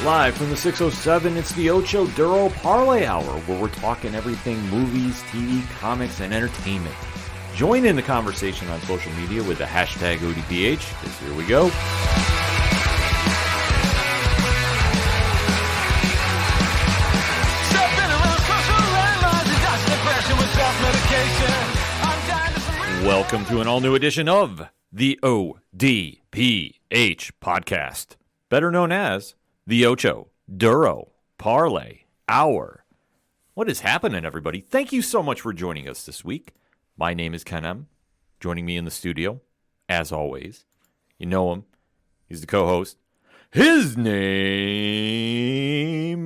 Live from the 607, it's the Ocho Duro Parlay Hour, where we're talking everything movies, TV, comics, and entertainment. Join in the conversation on social media with the hashtag ODPH, because here we go. Welcome to an all-new edition of the ODPH podcast, better known as the Ocho Duro Parlay Hour. What is happening, everybody? Thank you so much for joining us this week. My name is Ken M. Joining me in the studio, as always, you know him. He's the co-host. His name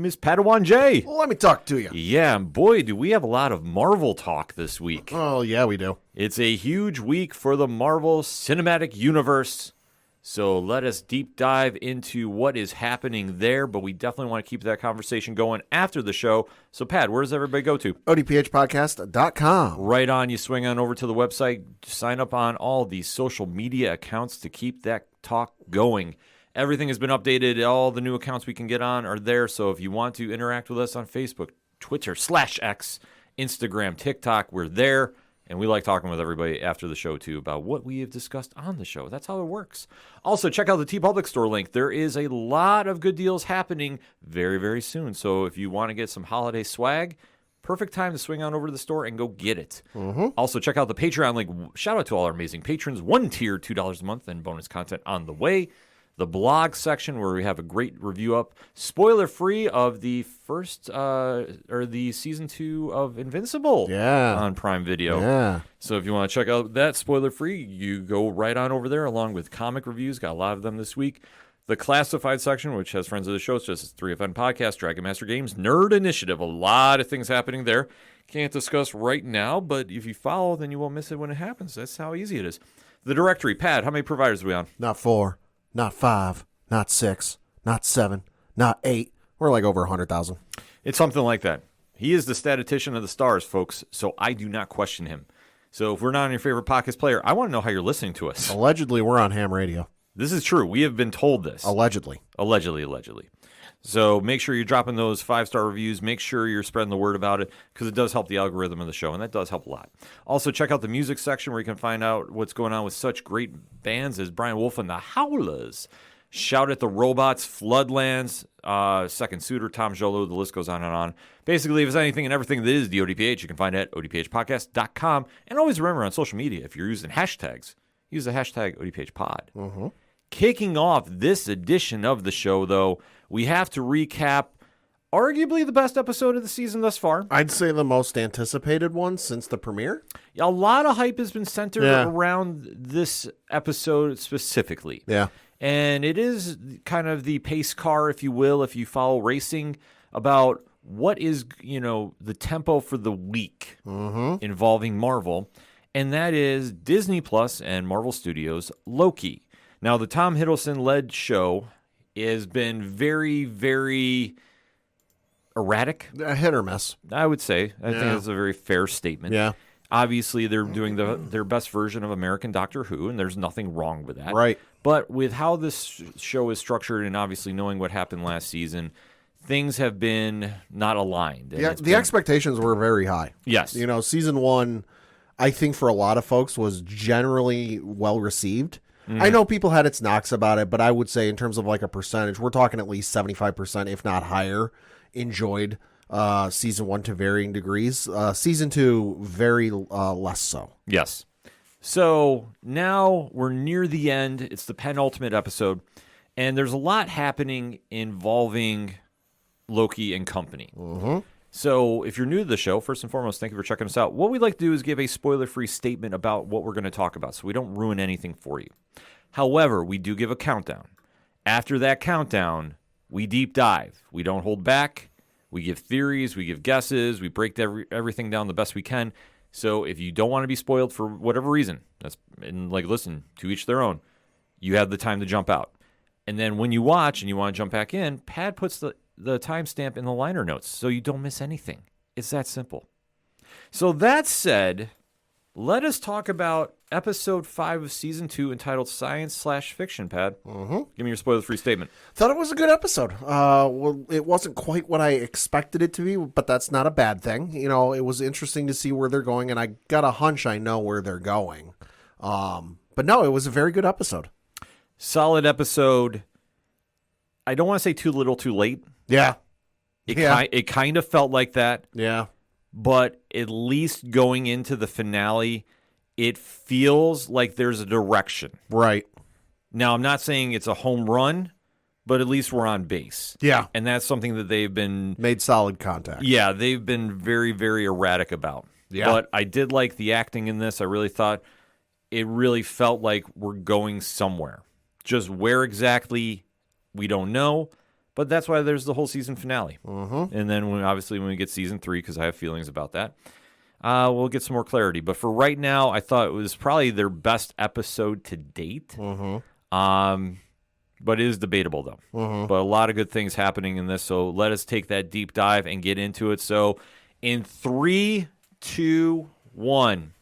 is Padawan J. Well, let me talk to you. Yeah, and boy, do we have a lot of Marvel talk this week. Oh, yeah, we do. It's a huge week for the Marvel Cinematic Universe. So let us deep dive into what is happening there, but we definitely want to keep that conversation going after the show. So, Pat, where does everybody go to? ODPHpodcast.com. Right on. You swing on over to the website, sign up on all the social media accounts to keep that talk going. Everything has been updated. All the new accounts we can get on are there. So if you want to interact with us on Facebook, Twitter /X, Instagram, TikTok, we're there. And we like talking with everybody after the show, too, about what we have discussed on the show. That's how it works. Also, check out the TeePublic store link. There is a lot of good deals happening very, very soon. So if you want to get some holiday swag, perfect time to swing on over to the store and go get it. Mm-hmm. Also, check out the Patreon link. Shout out to all our amazing patrons. One tier, $2 a month, and bonus content on the way. The blog section, where we have a great review up, spoiler-free, of the first, or the season 2 of Invincible on Prime Video. Yeah. So if you want to check out that spoiler-free, you go right on over there, along with comic reviews. Got a lot of them this week. The classified section, which has friends of the show, such as 3FN Podcast, Dragon Master Games, Nerd Initiative. A lot of things happening there. Can't discuss right now, but if you follow, then you won't miss it when it happens. That's how easy it is. The directory. Pat, how many providers are we on? Not 4, not 5, not 6, not 7, not 8. We're like over 100,000. It's something like that. He is the statistician of the stars, folks, so I do not question him. So if we're not on your favorite podcast player, I want to know how you're listening to us. Allegedly, we're on ham radio. This is true. We have been told this. Allegedly. Allegedly. So make sure you're dropping those 5-star reviews. Make sure you're spreading the word about it, because it does help the algorithm of the show, and that does help a lot. Also, check out the music section, where you can find out what's going on with such great bands as Brian Wolf and the Howlers, Shout at the Robots, Floodlands, Second Suitor, Tom Jolo, the list goes on and on. Basically, if it's anything and everything that is the ODPH, you can find it at odphpodcast.com. And always remember, on social media, if you're using hashtags, use the hashtag ODPHpod. Mm-hmm. Kicking off this edition of the show, though, we have to recap arguably the best episode of the season thus far. I'd say the most anticipated one since the premiere. A lot of hype has been centered around this episode specifically. Yeah. And it is kind of the pace car, if you will, if you follow racing, about what is, the tempo for the week involving Marvel. And that is Disney Plus and Marvel Studios' Loki. Now, the Tom Hiddleston-led show has been very, very erratic. A hit or miss. I would say. I think that's a very fair statement. Yeah. Obviously, they're doing their best version of American Doctor Who, and there's nothing wrong with that. Right. But with how this show is structured, and obviously knowing what happened last season, things have been not aligned. Yeah, the expectations were very high. Yes. Season 1, I think for a lot of folks, was generally well received. I know people had its knocks about it, but I would say in terms of like a percentage, we're talking at least 75%, if not higher, enjoyed season 1 to varying degrees. Season 2, very less so. Yes. So now we're near the end. It's the penultimate episode, and there's a lot happening involving Loki and company. Mm-hmm. So if you're new to the show, first and foremost, thank you for checking us out. What we'd like to do is give a spoiler-free statement about what we're going to talk about, so we don't ruin anything for you. However, we do give a countdown. After that countdown, we deep dive. We don't hold back. We give theories. We give guesses. We break everything down the best we can. So if you don't want to be spoiled for whatever reason, listen, to each their own, you have the time to jump out. And then when you watch and you want to jump back in, Pad puts the timestamp in the liner notes so you don't miss anything. It's that simple. So that said, let us talk about episode 5 of season 2 entitled Science/Fiction, Pat. Mm-hmm. Give me your spoiler-free statement. Thought it was a good episode. Well, it wasn't quite what I expected it to be, but that's not a bad thing. You know, it was interesting to see where they're going, and I got a hunch I know where they're going. But no, it was a very good episode. Solid episode. I don't want to say too little, too late. Yeah. It kind of felt like that. Yeah. But at least going into the finale, it feels like there's a direction. Right. Now, I'm not saying it's a home run, but at least we're on base. Yeah. And that's something that they've been... Made solid contact. Yeah, they've been very, very erratic about. Yeah. But I did like the acting in this. I really thought it really felt like we're going somewhere. Just where exactly, we don't know. But that's why there's the whole season finale. Mm-hmm. And then when we get season 3, because I have feelings about that, we'll get some more clarity. But for right now, I thought it was probably their best episode to date. Mm-hmm. But it is debatable, though. Mm-hmm. But a lot of good things happening in this. So let us take that deep dive and get into it. So in 3, 2, 1,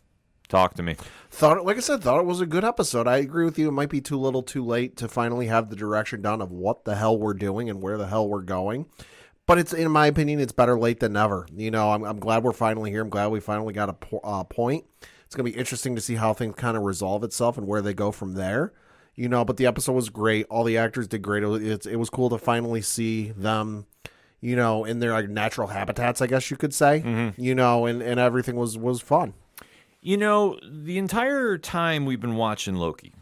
talk to me. Thought it was a good episode. I agree with you. It might be too little too late to finally have the direction down of what the hell we're doing and where the hell we're going. But it's, in my opinion, it's better late than never. You know, I'm glad we're finally here. I'm glad we finally got a point. It's going to be interesting to see how things kind of resolve itself and where they go from there. You know, but the episode was great. All the actors did great. It was cool to finally see them, you know, in their like natural habitats, I guess you could say. Mm-hmm. You know, and everything was fun. You know, the entire time we've been watching Loki,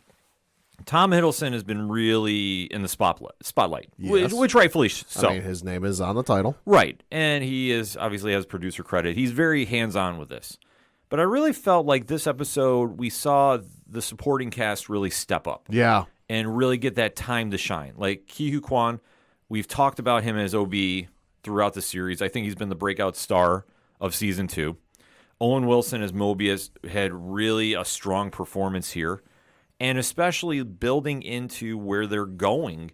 Tom Hiddleston has been really in the spotlight, Yes. which rightfully so. I mean, his name is on the title. Right, and he is obviously has producer credit. He's very hands-on with this. But I really felt like this episode, we saw the supporting cast really step up. Yeah. And really get that time to shine. Like Ki-Hu Kwan, we've talked about him as OB throughout the series. I think he's been the breakout star of season 2. Owen Wilson as Mobius had really a strong performance here, and especially building into where they're going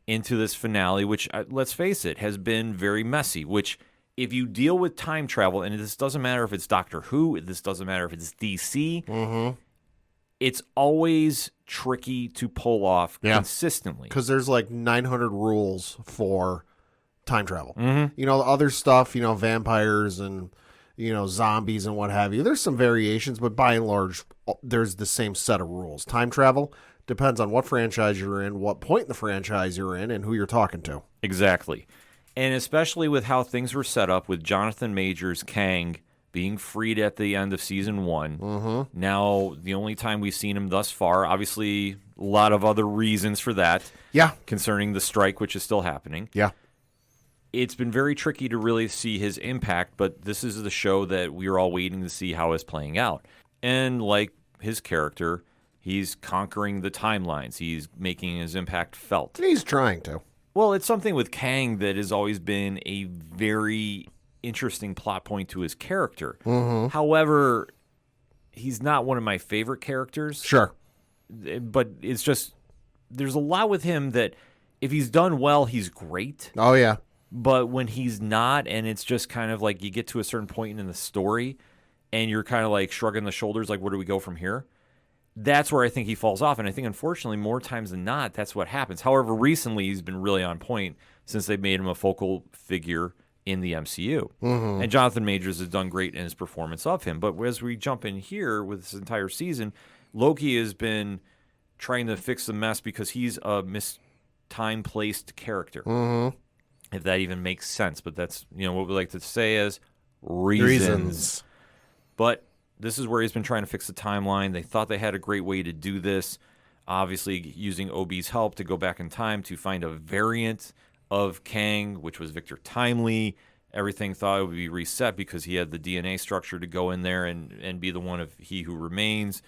into this finale, which, let's face it, has been very messy, which if you deal with time travel, and this doesn't matter if it's Doctor Who, this doesn't matter if it's DC, Mm-hmm. it's always tricky to pull off consistently. Because there's like 900 rules for time travel. Mm-hmm. You know, the other stuff, you know, vampires and, you know, zombies and what have you. There's some variations, but by and large, there's the same set of rules. Time travel depends on what franchise you're in, what point in the franchise you're in, and who you're talking to. Exactly. And especially with how things were set up with Jonathan Majors, Kang, being freed at the end of season 1. Mm-hmm. Now, the only time we've seen him thus far, obviously a lot of other reasons for that. Yeah. Concerning the strike, which is still happening. Yeah. It's been very tricky to really see his impact, but this is the show that we are all waiting to see how it's playing out. And like his character, he's conquering the timelines. He's making his impact felt. He's trying to. Well, it's something with Kang that has always been a very interesting plot point to his character. Mm-hmm. However, he's not one of my favorite characters. Sure. But it's just, there's a lot with him that if he's done well, he's great. Oh, yeah. But when he's not, and it's just kind of like you get to a certain point in the story and you're kind of like shrugging the shoulders, like, where do we go from here? That's where I think he falls off. And I think, unfortunately, more times than not, that's what happens. However, recently he's been really on point since they've made him a focal figure in the MCU. Mm-hmm. And Jonathan Majors has done great in his performance of him. But as we jump in here with this entire season, Loki has been trying to fix the mess because he's a time-placed character. Mm-hmm. If that even makes sense. But that's, you know, what we like to say as reasons. But this is where he's been trying to fix the timeline. They thought they had a great way to do this. Obviously, using OB's help to go back in time to find a variant of Kang, which was Victor Timely. Everything thought it would be reset because he had the DNA structure to go in there and be the one of He Who Remains.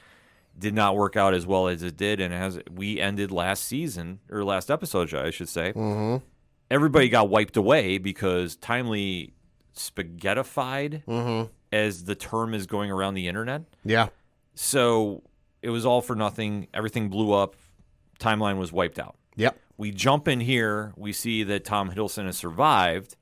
Did not work out as well as it did. And as we ended last season, or last episode, I should say, Mm-hmm. everybody got wiped away because Timely spaghettified, as the term is going around the internet. Yeah. So it was all for nothing. Everything blew up. Timeline was wiped out. Yep. We jump in here. We see that Tom Hiddleston has survived,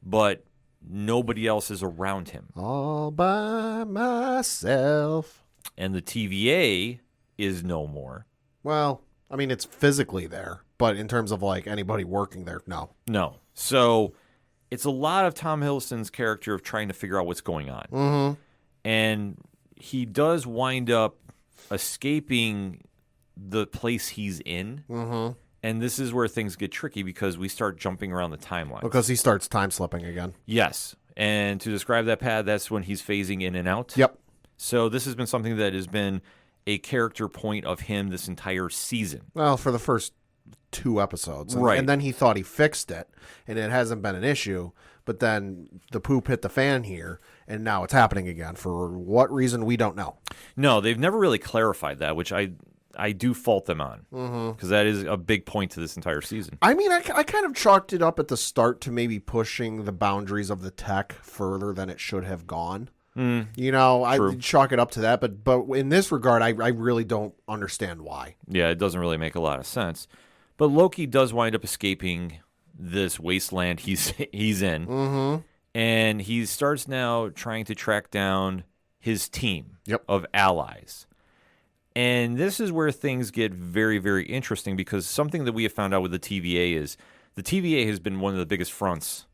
but nobody else is around him. All by myself. And the TVA is no more. Well, I mean, it's physically there, but in terms of like anybody working there, no. No. So it's a lot of Tom Hiddleston's character of trying to figure out what's going on. Mm-hmm. And he does wind up escaping the place he's in. Mm-hmm. And this is where things get tricky because we start jumping around the timeline. Because he starts time slipping again. Yes. And to describe that, Pat, that's when he's phasing in and out. Yep. So this has been something that has been a character point of him this entire season. Well, for the first 2 episodes. Right. And then he thought he fixed it, and it hasn't been an issue. But then the poop hit the fan here, and now it's happening again. For what reason, we don't know. No, they've never really clarified that, which I do fault them on. Because that is a big point to this entire season. I mean, I kind of chalked it up at the start to maybe pushing the boundaries of the tech further than it should have gone. You know, True. I chalk it up to that. But in this regard, I really don't understand why. Yeah, it doesn't really make a lot of sense. But Loki does wind up escaping this wasteland he's in. Mm-hmm. And he starts now trying to track down his team of allies. And this is where things get very, very interesting because something that we have found out with the TVA is the TVA has been one of the biggest fronts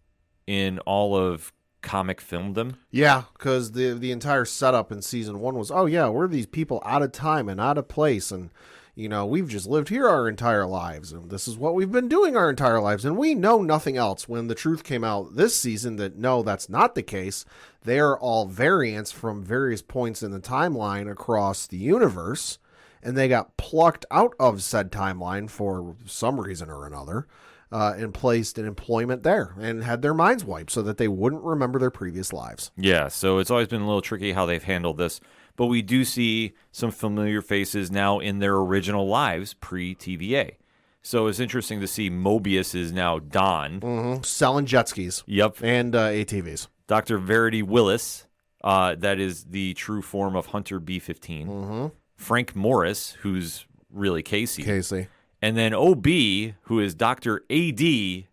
in all of comic filmdom. Yeah, because the entire setup in season 1 was, oh yeah, we're these people out of time and out of place, and you know, we've just lived here our entire lives, and this is what we've been doing our entire lives, and we know nothing else. When the truth came out this season that no, that's not the case, they are all variants from various points in the timeline across the universe, and they got plucked out of said timeline for some reason or another. And placed in employment there and had their minds wiped so that they wouldn't remember their previous lives. Yeah, so it's always been a little tricky how they've handled this. But we do see some familiar faces now in their original lives pre-TVA. So it's interesting to see Mobius is now Don. Selling jet skis. Yep. And ATVs. Dr. Verity Willis, that is the true form of Hunter B-15. Frank Morris, who's really Casey. And then OB, who is Dr. A.D.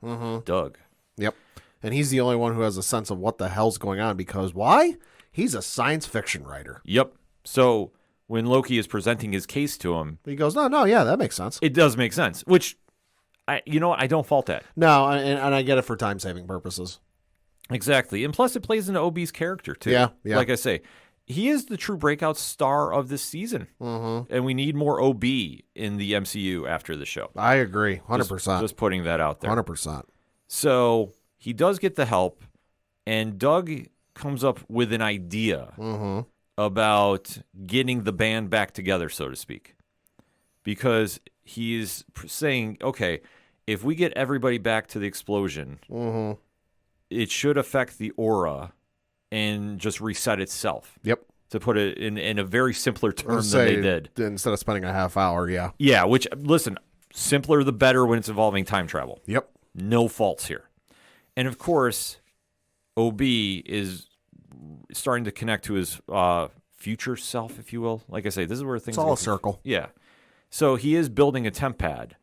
Doug. Yep. And he's the only one who has a sense of what the hell's going on because why? He's a science fiction writer. Yep. So when Loki is presenting his case to him, he goes, no, yeah, that makes sense. It does make sense, which, I don't fault that. No, and I get it for time-saving purposes. Exactly. And plus it plays into OB's character, too. Yeah. Like I say, he is the true breakout star of this season. And we need more OB in the MCU after the show. I agree. 100%. Just putting that out there. 100%. So he does get the help, and Doug comes up with an idea about getting the band back together, so to speak. Because he's saying, okay, if we get everybody back to the explosion, it should affect the aura and just reset itself. Yep. To put it in a very simpler term than they did. Instead of spending a half hour, yeah. Yeah, which, listen, simpler the better when it's involving time travel. Yep. No faults here. And, of course, OB is starting to connect to his future self, if you will. Like I say, this is where things... It's all a circle. Yeah. So he is building a temp pad.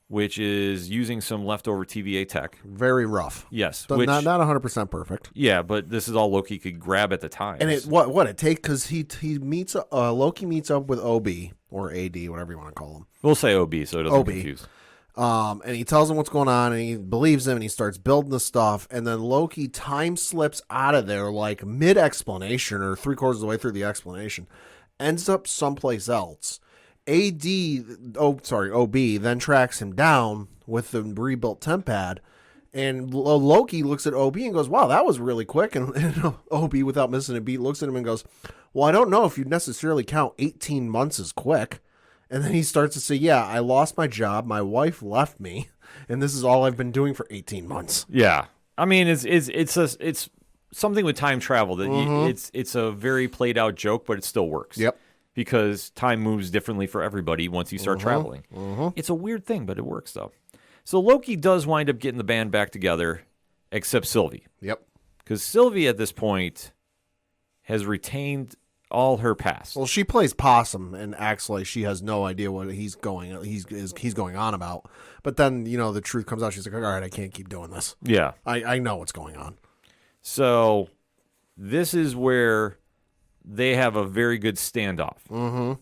Which is using some leftover TVA tech. Very rough. Yes. Not 100% perfect. Yeah, but this is all Loki could grab at the time. And what it takes, because he meets, Loki meets up with OB, or AD, whatever you want to call him. We'll say OB so it doesn't confuse. And he tells him what's going on, and he believes him, and he starts building the stuff, and then Loki time slips out of there like mid-explanation, or 3/4 of the way through the explanation, ends up someplace else. OB then tracks him down with the rebuilt temp pad, and Loki looks at OB and goes, wow, that was really quick. And OB, without missing a beat, looks at him and goes, well, I don't know if you'd necessarily count 18 months as quick. And then he starts to say, yeah, I lost my job, my wife left me, and this is all I've been doing for 18 months. Yeah. I mean, it's something with time travel that it's a very played out joke, but it still works. Yep. Because time moves differently for everybody once you start traveling. It's a weird thing, but it works, though. So Loki does wind up getting the band back together, except Sylvie. Yep. Because Sylvie, at this point, has retained all her past. Well, she plays possum and acts like she has no idea what he's going on about. But then, the truth comes out. She's like, all right, I can't keep doing this. Yeah. I know what's going on. So this is where they have a very good standoff. Mm-hmm.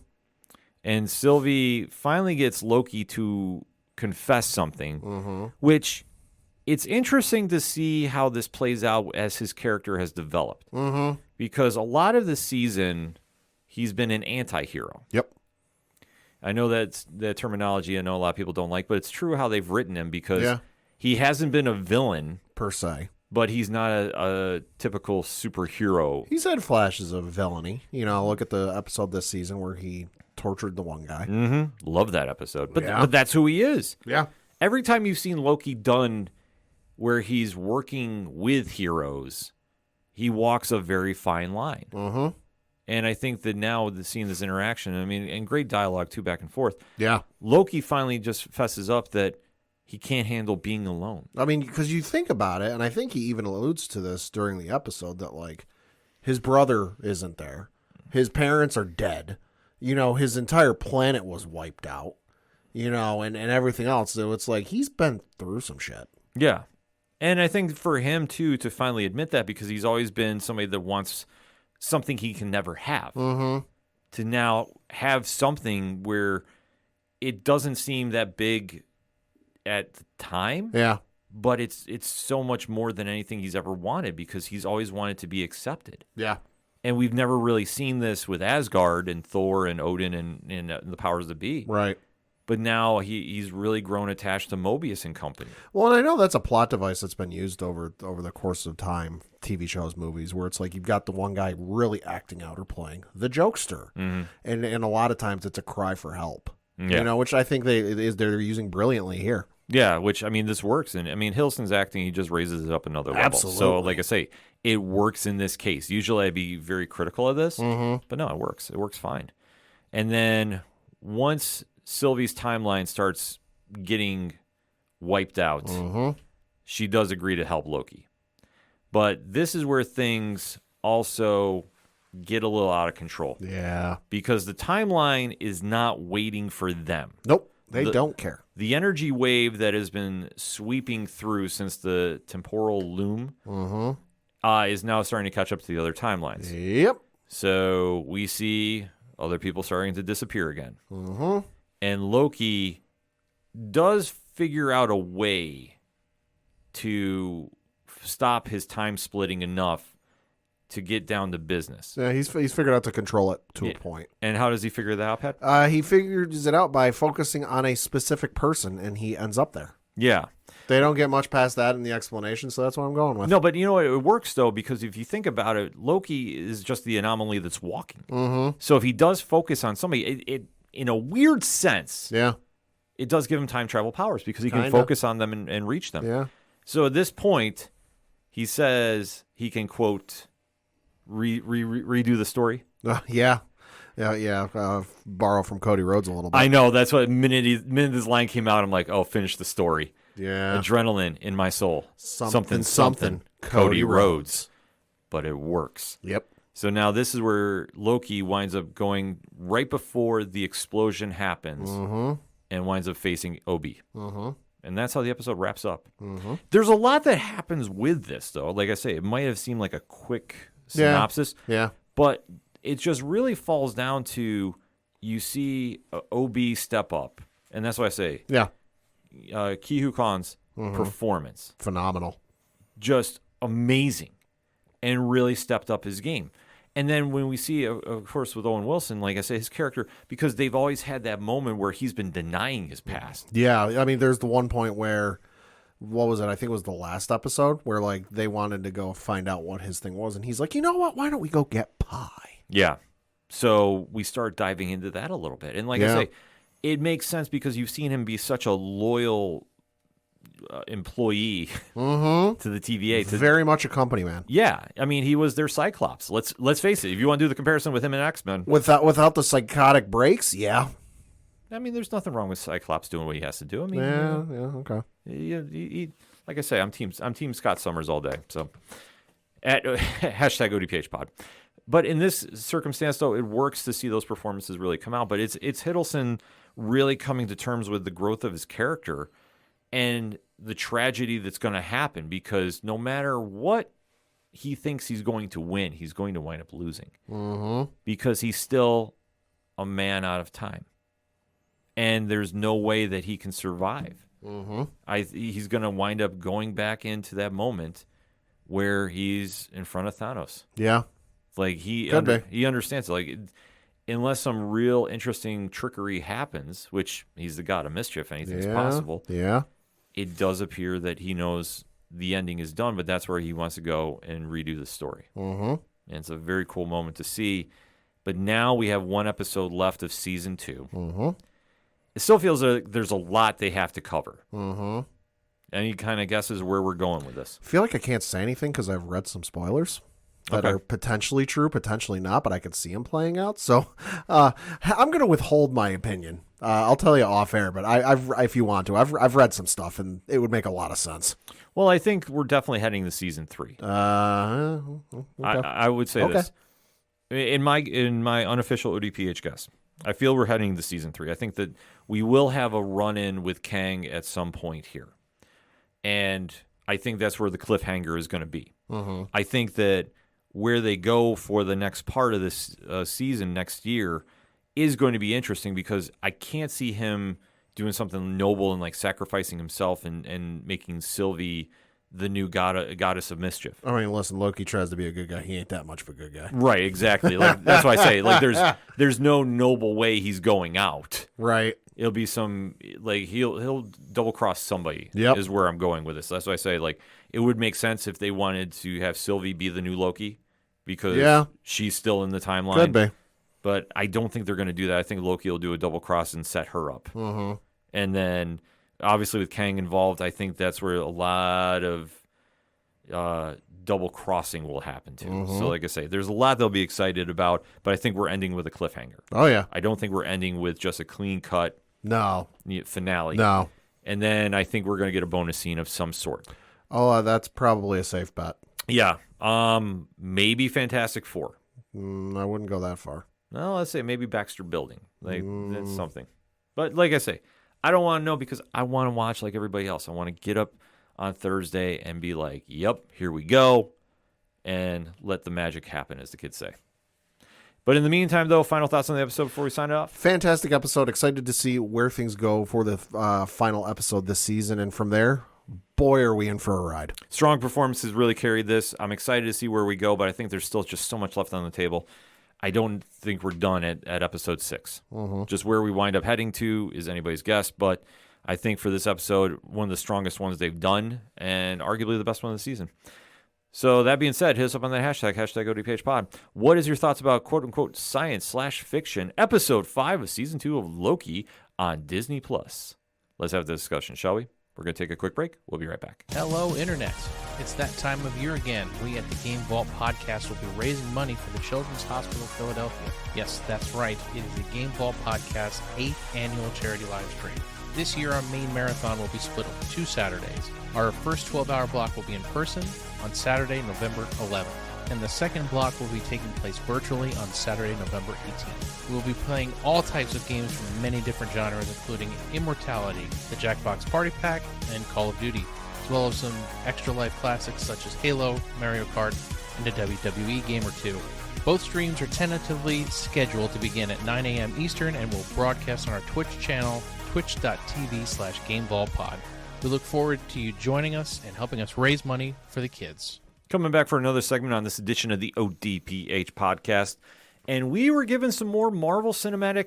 And Sylvie finally gets Loki to confess something, which it's interesting to see how this plays out as his character has developed. Because a lot of the season, he's been an anti-hero. Yep. I know that's the terminology I know a lot of people don't like, but it's true how they've written him because he hasn't been a villain Per se. but he's not a typical superhero. He's had flashes of villainy. You know, look at the episode this season where he tortured the one guy. Love that episode. But that's who he is. Yeah. Every time you've seen Loki done where he's working with heroes, he walks a very fine line. And I think that now seeing this interaction, I mean, and great dialogue too, back and forth. Yeah. Loki finally just fesses up that he can't handle being alone. I mean, because you think about it, and I think he even alludes to this during the episode, that, like, his brother isn't there. His parents are dead. You know, his entire planet was wiped out, you know, and everything else. So it's like he's been through some shit. Yeah. And I think for him, too, to finally admit that, because he's always been somebody that wants something he can never have, to now have something where it doesn't seem that big at the time. Yeah. But it's so much more than anything he's ever wanted, because he's always wanted to be accepted. Yeah. And we've never really seen this with Asgard and Thor and Odin and the powers that be. Right. But now he's really grown attached to Mobius and company. Well, and I know that's a plot device that's been used over the course of time, TV shows, movies, where it's like you've got the one guy really acting out or playing the jokester. And a lot of times it's a cry for help. Yeah. You know, which I think they're using brilliantly here. Yeah, which, I mean, this works. And, I mean, Hiddleston's acting, he just raises it up another level. Absolutely. So, like I say, it works in this case. Usually I'd be very critical of this, but no, it works. It works fine. And then once Sylvie's timeline starts getting wiped out, she does agree to help Loki. But this is where things also get a little out of control. Yeah. Because the timeline is not waiting for them. Nope. They don't care. The energy wave that has been sweeping through since the temporal loom is now starting to catch up to the other timelines. Yep. So we see other people starting to disappear again. And Loki does figure out a way to stop his time splitting enough to get down to business. Yeah, he's figured out to control it to a point. And how does he figure that out, Pat? He figures it out by focusing on a specific person, and he ends up there. Yeah. They don't get much past that in the explanation, so that's what I'm going with. No, but you know what? It works, though, because if you think about it, Loki is just the anomaly that's walking. So if he does focus on somebody, it in a weird sense, it does give him time travel powers, because he can focus on them and reach them. Yeah. So at this point, he says he can, quote, redo the story. Yeah. Borrow from Cody Rhodes a little bit. I know. That's what minute this line came out, I'm like, oh, finish the story. Yeah. Adrenaline in my soul. Something. Cody Rhodes. But it works. Yep. So now this is where Loki winds up going right before the explosion happens and winds up facing OB. And that's how the episode wraps up. There's a lot that happens with this, though. Like I say, it might have seemed like a quick synopsis. Yeah. But it just really falls down to you see OB step up. And that's why I say, Ki Hu Khan's performance. Phenomenal. Just amazing. And really stepped up his game. And then when we see, of course, with Owen Wilson, like I say, his character, because they've always had that moment where he's been denying his past. Yeah, I mean, there's the one point where, what was it? I think it was the last episode where, like, they wanted to go find out what his thing was. And he's like, you know what? Why don't we go get pie? Yeah. So we start diving into that a little bit. And like I say, it makes sense because you've seen him be such a loyal employee to the TVA. Very much a company man. Yeah, I mean, he was their Cyclops. Let's face it. If you want to do the comparison with him and X-Men, without the psychotic breaks, I mean, there's nothing wrong with Cyclops doing what he has to do. I mean, okay. He, like I say, I'm team Scott Summers all day. So at hashtag ODPH pod. But in this circumstance, though, it works to see those performances really come out. But it's Hiddleston really coming to terms with the growth of his character and the tragedy that's going to happen, because no matter what he thinks he's going to win, he's going to wind up losing Mm-hmm. because he's still a man out of time. And there's no way that he can survive. Mm-hmm. He's going to wind up going back into that moment where he's in front of Thanos. Yeah. Like he understands it. Like unless some real interesting trickery happens, which he's the god of mischief, anything's possible. Yeah. It does appear that he knows the ending is done, but that's where he wants to go and redo the story. Mm-hmm. And it's a very cool moment to see. But now we have one episode left of season 2. Mm-hmm. It still feels like there's a lot they have to cover. Mm-hmm. Any kind of guesses where we're going with this? I feel like I can't say anything because I've read some spoilers that are potentially true, potentially not, but I could see them playing out. So I'm going to withhold my opinion. I'll tell you off air, but I've if you want to, I've read some stuff and it would make a lot of sense. Well, I think we're definitely heading to season 3. Okay. I would say this in my unofficial ODPH guess. I feel we're heading to season 3. I think that we will have a run-in with Kang at some point here. And I think that's where the cliffhanger is going to be. Mm-hmm. I think that where they go for the next part of this season next year is going to be interesting because I can't see him doing something noble and like sacrificing himself and making Sylvie the new goddess of mischief. I mean, listen, Loki tries to be a good guy. He ain't that much of a good guy. Right, exactly. Like that's why I say like there's no noble way he's going out. Right. It'll be some like he'll double cross somebody. Yep. Is where I'm going with this. That's why I say like it would make sense if they wanted to have Sylvie be the new Loki because she's still in the timeline. Could be. But I don't think they're going to do that. I think Loki will do a double cross and set her up. Mm-hmm. And then obviously with Kang involved, I think that's where a lot of double crossing will happen too. Mm-hmm. So like I say, there's a lot they'll be excited about, but I think we're ending with a cliffhanger. Oh, yeah. I don't think we're ending with just a clean cut finale. No. And then I think we're going to get a bonus scene of some sort. Oh, that's probably a safe bet. Yeah. Maybe Fantastic Four. I wouldn't go that far. Well, let's say maybe Baxter Building. Like that's something. But like I say, I don't want to know because I want to watch like everybody else. I want to get up on Thursday and be like, yep, here we go, and let the magic happen, as the kids say. But in the meantime, though, final thoughts on the episode before we sign it off? Fantastic episode. Excited to see where things go for the final episode this season. And from there, boy, are we in for a ride. Strong performances really carried this. I'm excited to see where we go, but I think there's still just so much left on the table. I don't think we're done at episode 6. Mm-hmm. Just where we wind up heading to is anybody's guess, but I think for this episode, one of the strongest ones they've done, and arguably the best one of the season. So that being said, hit us up on that hashtag ODPHpod. What is your thoughts about quote-unquote science/fiction, episode 5 of season 2 of Loki on Disney+. Let's have the discussion, shall we? We're going to take a quick break. We'll be right back. Hello, Internet. It's that time of year again. We at the Game Vault Podcast will be raising money for the Children's Hospital of Philadelphia. Yes, that's right. It is the Game Vault Podcast's 8th annual charity live stream. This year, our main marathon will be split over 2 Saturdays. Our first 12-hour block will be in person on Saturday, November 11th. And the second block will be taking place virtually on Saturday, November 18th. We will be playing all types of games from many different genres, including Immortality, the Jackbox Party Pack, and Call of Duty, as well as some extra life classics such as Halo, Mario Kart, and a WWE game or two. Both streams are tentatively scheduled to begin at 9 a.m. Eastern and will broadcast on our Twitch channel, twitch.tv/GameVaultPod. We look forward to you joining us and helping us raise money for the kids. Coming back for another segment on this edition of the ODPH podcast. And we were given some more Marvel Cinematic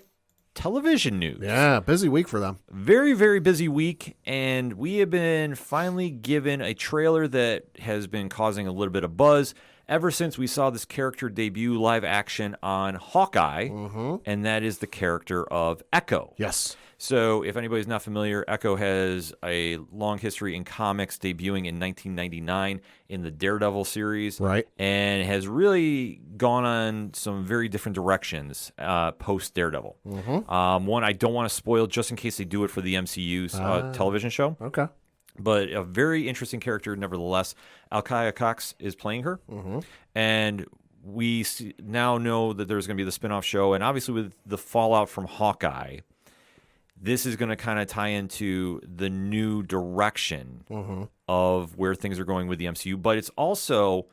television news. Yeah, busy week for them. Very, very busy week. And we have been finally given a trailer that has been causing a little bit of buzz ever since we saw this character debut live action on Hawkeye. Mm-hmm. And that is the character of Echo. Yes. So if anybody's not familiar, Echo has a long history in comics, debuting in 1999 in the Daredevil series. Right. And has really gone on some very different directions post-Daredevil. Mm-hmm. One I don't want to spoil just in case they do it for the MCU's television show. Okay. But a very interesting character nevertheless. Alkaya Cox is playing her. Mm-hmm. And we now know that there's going to be the spinoff show. And obviously with the fallout from Hawkeye, this is going to kind of tie into the new direction of where things are going with the MCU, but it's also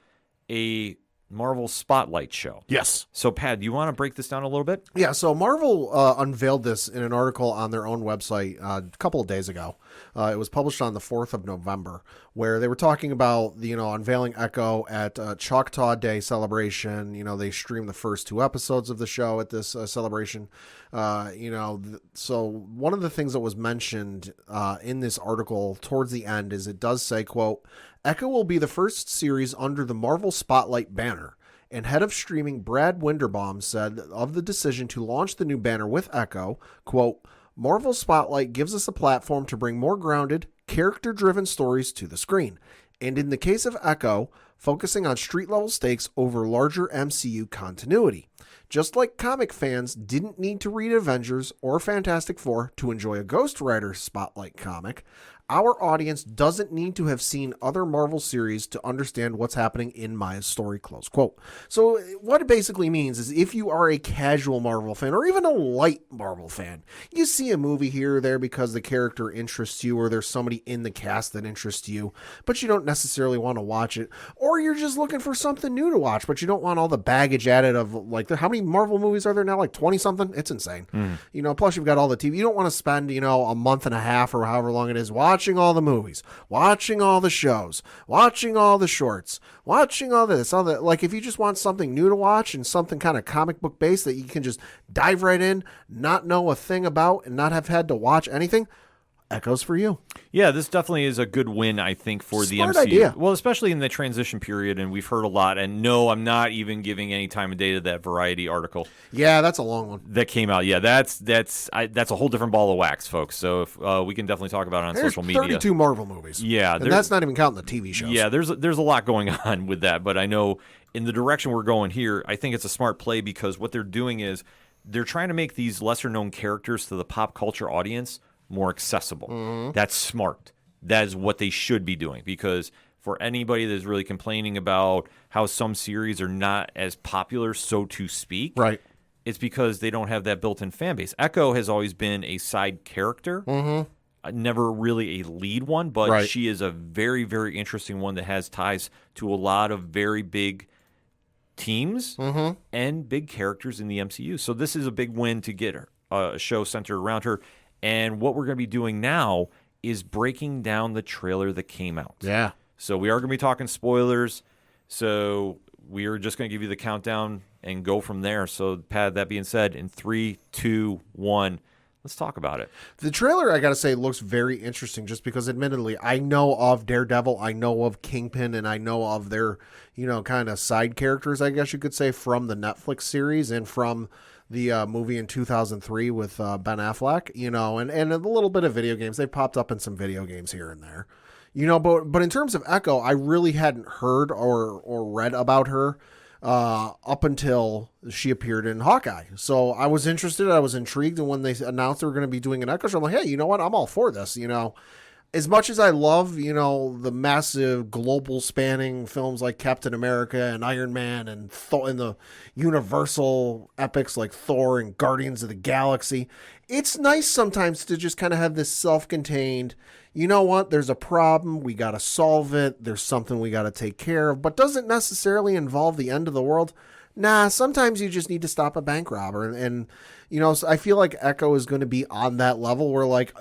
a Marvel Spotlight show. Yes. So, Pat, do you want to break this down a little bit? Yeah, so Marvel unveiled this in an article on their own website a couple of days ago. It was published on the 4th of November, where they were talking about, unveiling Echo at Choctaw Day celebration. They streamed the first 2 episodes of the show at this celebration. So one of the things that was mentioned in this article towards the end is it does say, quote, Echo will be the first series under the Marvel Spotlight banner. And head of streaming Brad Winderbaum said of the decision to launch the new banner with Echo, quote, Marvel Spotlight gives us a platform to bring more grounded, character-driven stories to the screen. And in the case of Echo, focusing on street-level stakes over larger MCU continuity. Just like comic fans didn't need to read Avengers or Fantastic Four to enjoy a Ghost Rider Spotlight comic, our audience doesn't need to have seen other Marvel series to understand what's happening in Maya's story, close quote. So what it basically means is if you are a casual Marvel fan or even a light Marvel fan, you see a movie here or there because the character interests you or there's somebody in the cast that interests you, but you don't necessarily want to watch it, or you're just looking for something new to watch, but you don't want all the baggage added of like, how many Marvel movies are there now? Like 20 something? It's insane. Plus you've got all the TV. You don't want to spend, a month and a half or however long it is watching all the movies, watching all the shows, watching all the shorts, watching all this, all that. Like if you just want something new to watch and something kind of comic book based that you can just dive right in, not know a thing about and not have had to watch anything, Echo's for you. Yeah, this definitely is a good win, I think, for the Smart MCU. idea. Well, especially in the transition period, and we've heard a lot. And no, I'm not even giving any time of day to that Variety article Yeah, that's a long one. that came out. Yeah, that's a whole different ball of wax, folks. So if, we can definitely talk about it on There's social media. 32 Marvel movies. Yeah, and that's not even counting the TV shows. Yeah, there's a lot going on with that, but I know in the direction we're going here, I think it's a smart play because what they're doing is they're trying to make these lesser-known characters to the pop culture audience more accessible. That's smart. That is what they should be doing because for anybody that's really complaining about how some series are not as popular, so to speak, Right. it's because they don't have that built-in fan base. Echo has always been a side character. Never really a lead one, but Right. she is a very, very interesting one that has ties to a lot of very big teams and big characters in the MCU. So this is a big win to get her, a show centered around her. And what we're going to be doing now is breaking down the trailer that came out. Yeah. So we are going to be talking spoilers. So we are just going to give you the countdown and go from there. So, Pat, that being said, in 3, 2, 1, let's talk about it. The trailer, I got to say, looks very interesting just because, admittedly, I know of Daredevil, I know of Kingpin, and I know of their, kind of side characters, I guess you could say, from the Netflix series and from the movie in 2003 with Ben Affleck, and a little bit of video games. They popped up in some video games here and there, but in terms of Echo, I really hadn't heard or read about her up until she appeared in Hawkeye. So I was interested, I was intrigued, and when they announced they were going to be doing an Echo show, I'm like, hey, you know what? I'm all for this, As much as I love, the massive global spanning films like Captain America and Iron Man and the Universal epics like Thor and Guardians of the Galaxy, it's nice sometimes to just kind of have this self-contained, you know what, there's a problem, we got to solve it, there's something we got to take care of, but doesn't necessarily involve the end of the world. Nah, sometimes you just need to stop a bank robber. And so I feel like Echo is going to be on that level where, like,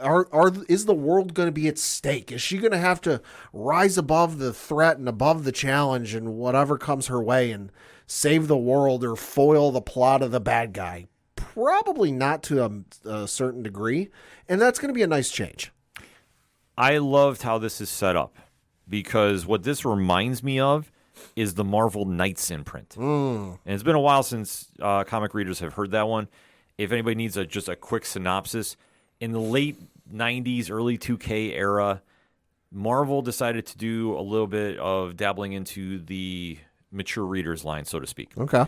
is the world going to be at stake? Is she going to have to rise above the threat and above the challenge and whatever comes her way and save the world or foil the plot of the bad guy? Probably not to a certain degree. And that's going to be a nice change. I loved how this is set up because what this reminds me of is the Marvel Knights imprint. And it's been a while since comic readers have heard that one. If anybody needs just a quick synopsis, in the late 90s, early 2K era, Marvel decided to do a little bit of dabbling into the mature readers line, so to speak. Okay.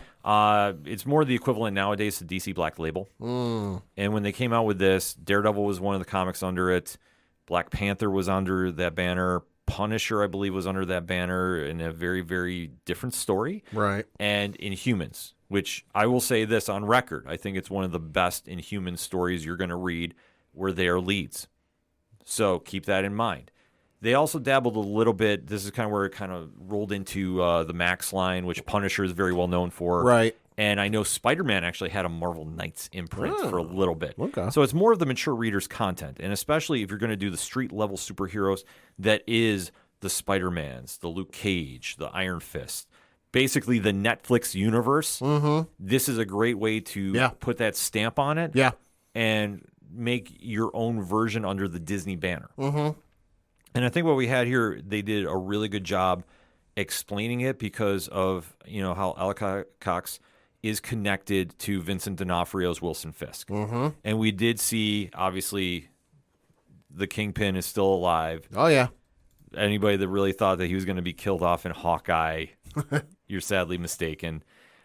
It's more the equivalent nowadays to DC Black Label. And when they came out with this, Daredevil was one of the comics under it. Black Panther was under that banner. Punisher, I believe, was under that banner in a very, very different story. Right. And Inhumans, which I will say this on record, I think it's one of the best Inhuman stories you're going to read where they are leads. So keep that in mind. They also dabbled a little bit. This is kind of where it kind of rolled into the Max line, which Punisher is very well known for. Right. And I know Spider-Man actually had a Marvel Knights imprint for a little bit. Okay. So it's more of the mature reader's content. And especially if you're going to do the street-level superheroes, that is the Spider-Mans, the Luke Cage, the Iron Fist, basically the Netflix universe. Mm-hmm. This is a great way to put that stamp on it and make your own version under the Disney banner. Mm-hmm. And I think what we had here, they did a really good job explaining it because of, how Alec Cox is connected to Vincent D'Onofrio's Wilson Fisk. Mm-hmm. And we did see, obviously, the Kingpin is still alive. Oh, yeah. Anybody that really thought that he was going to be killed off in Hawkeye, you're sadly mistaken.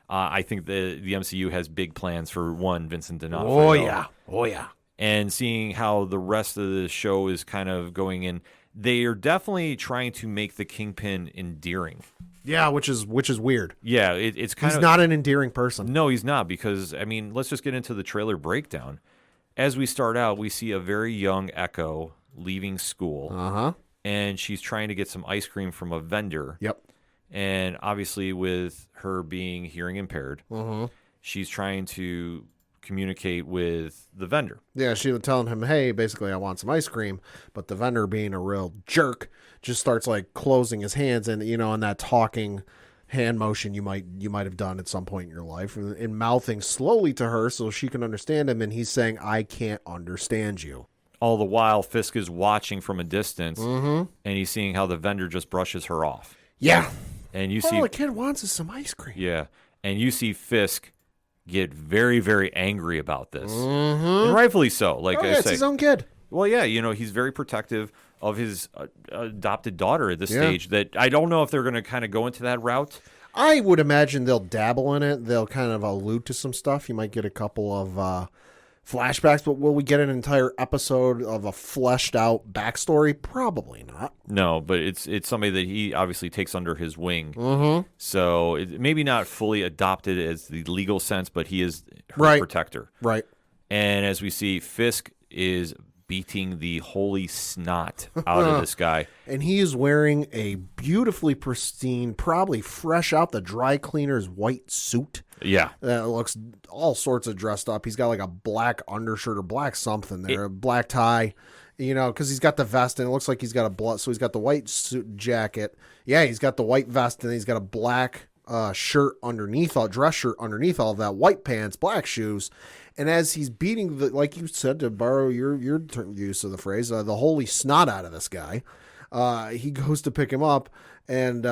I think the MCU has big plans for Vincent D'Onofrio. Oh, yeah. And seeing how the rest of the show is kind of going in, they are definitely trying to make the Kingpin endearing. Yeah, which is weird. Yeah, it's kind of... He's not an endearing person. No, he's not, because, let's just get into the trailer breakdown. As we start out, we see a very young Echo leaving school. Uh-huh. And she's trying to get some ice cream from a vendor. Yep. And obviously, with her being hearing impaired, she's trying to communicate with the vendor. Yeah, she was telling him, hey, basically, I want some ice cream. But the vendor, being a real jerk, just starts closing his hands and, and that talking hand motion you might have done at some point in your life, and mouthing slowly to her so she can understand him. And he's saying, I can't understand you. All the while, Fisk is watching from a distance, and he's seeing how the vendor just brushes her off. Yeah. And you all see... the kid wants is some ice cream. Yeah. And you see Fisk get very, very angry about this. And rightfully so, I say. It's his own kid. Well, yeah, he's very protective of his adopted daughter at this stage. That I don't know if they're going to kind of go into that route. I would imagine they'll dabble in it. They'll kind of allude to some stuff. You might get a couple of flashbacks, but will we get an entire episode of a fleshed out backstory? Probably not. No, but it's somebody that he obviously takes under his wing. So maybe not fully adopted as the legal sense, but he is her protector. Right. And as we see, Fisk is beating the holy snot out of this guy. And he is wearing a beautifully pristine, probably fresh out the dry cleaner's white suit. Yeah. That looks all sorts of dressed up. He's got a black undershirt or black something there, a black tie, because he's got the vest and it looks like he's got so he's got the white suit jacket. Yeah, he's got the white vest and he's got a black shirt underneath, dress shirt underneath all of that, white pants, black shoes. And as he's beating like you said, to borrow your use of the phrase, the holy snot out of this guy, he goes to pick him up, and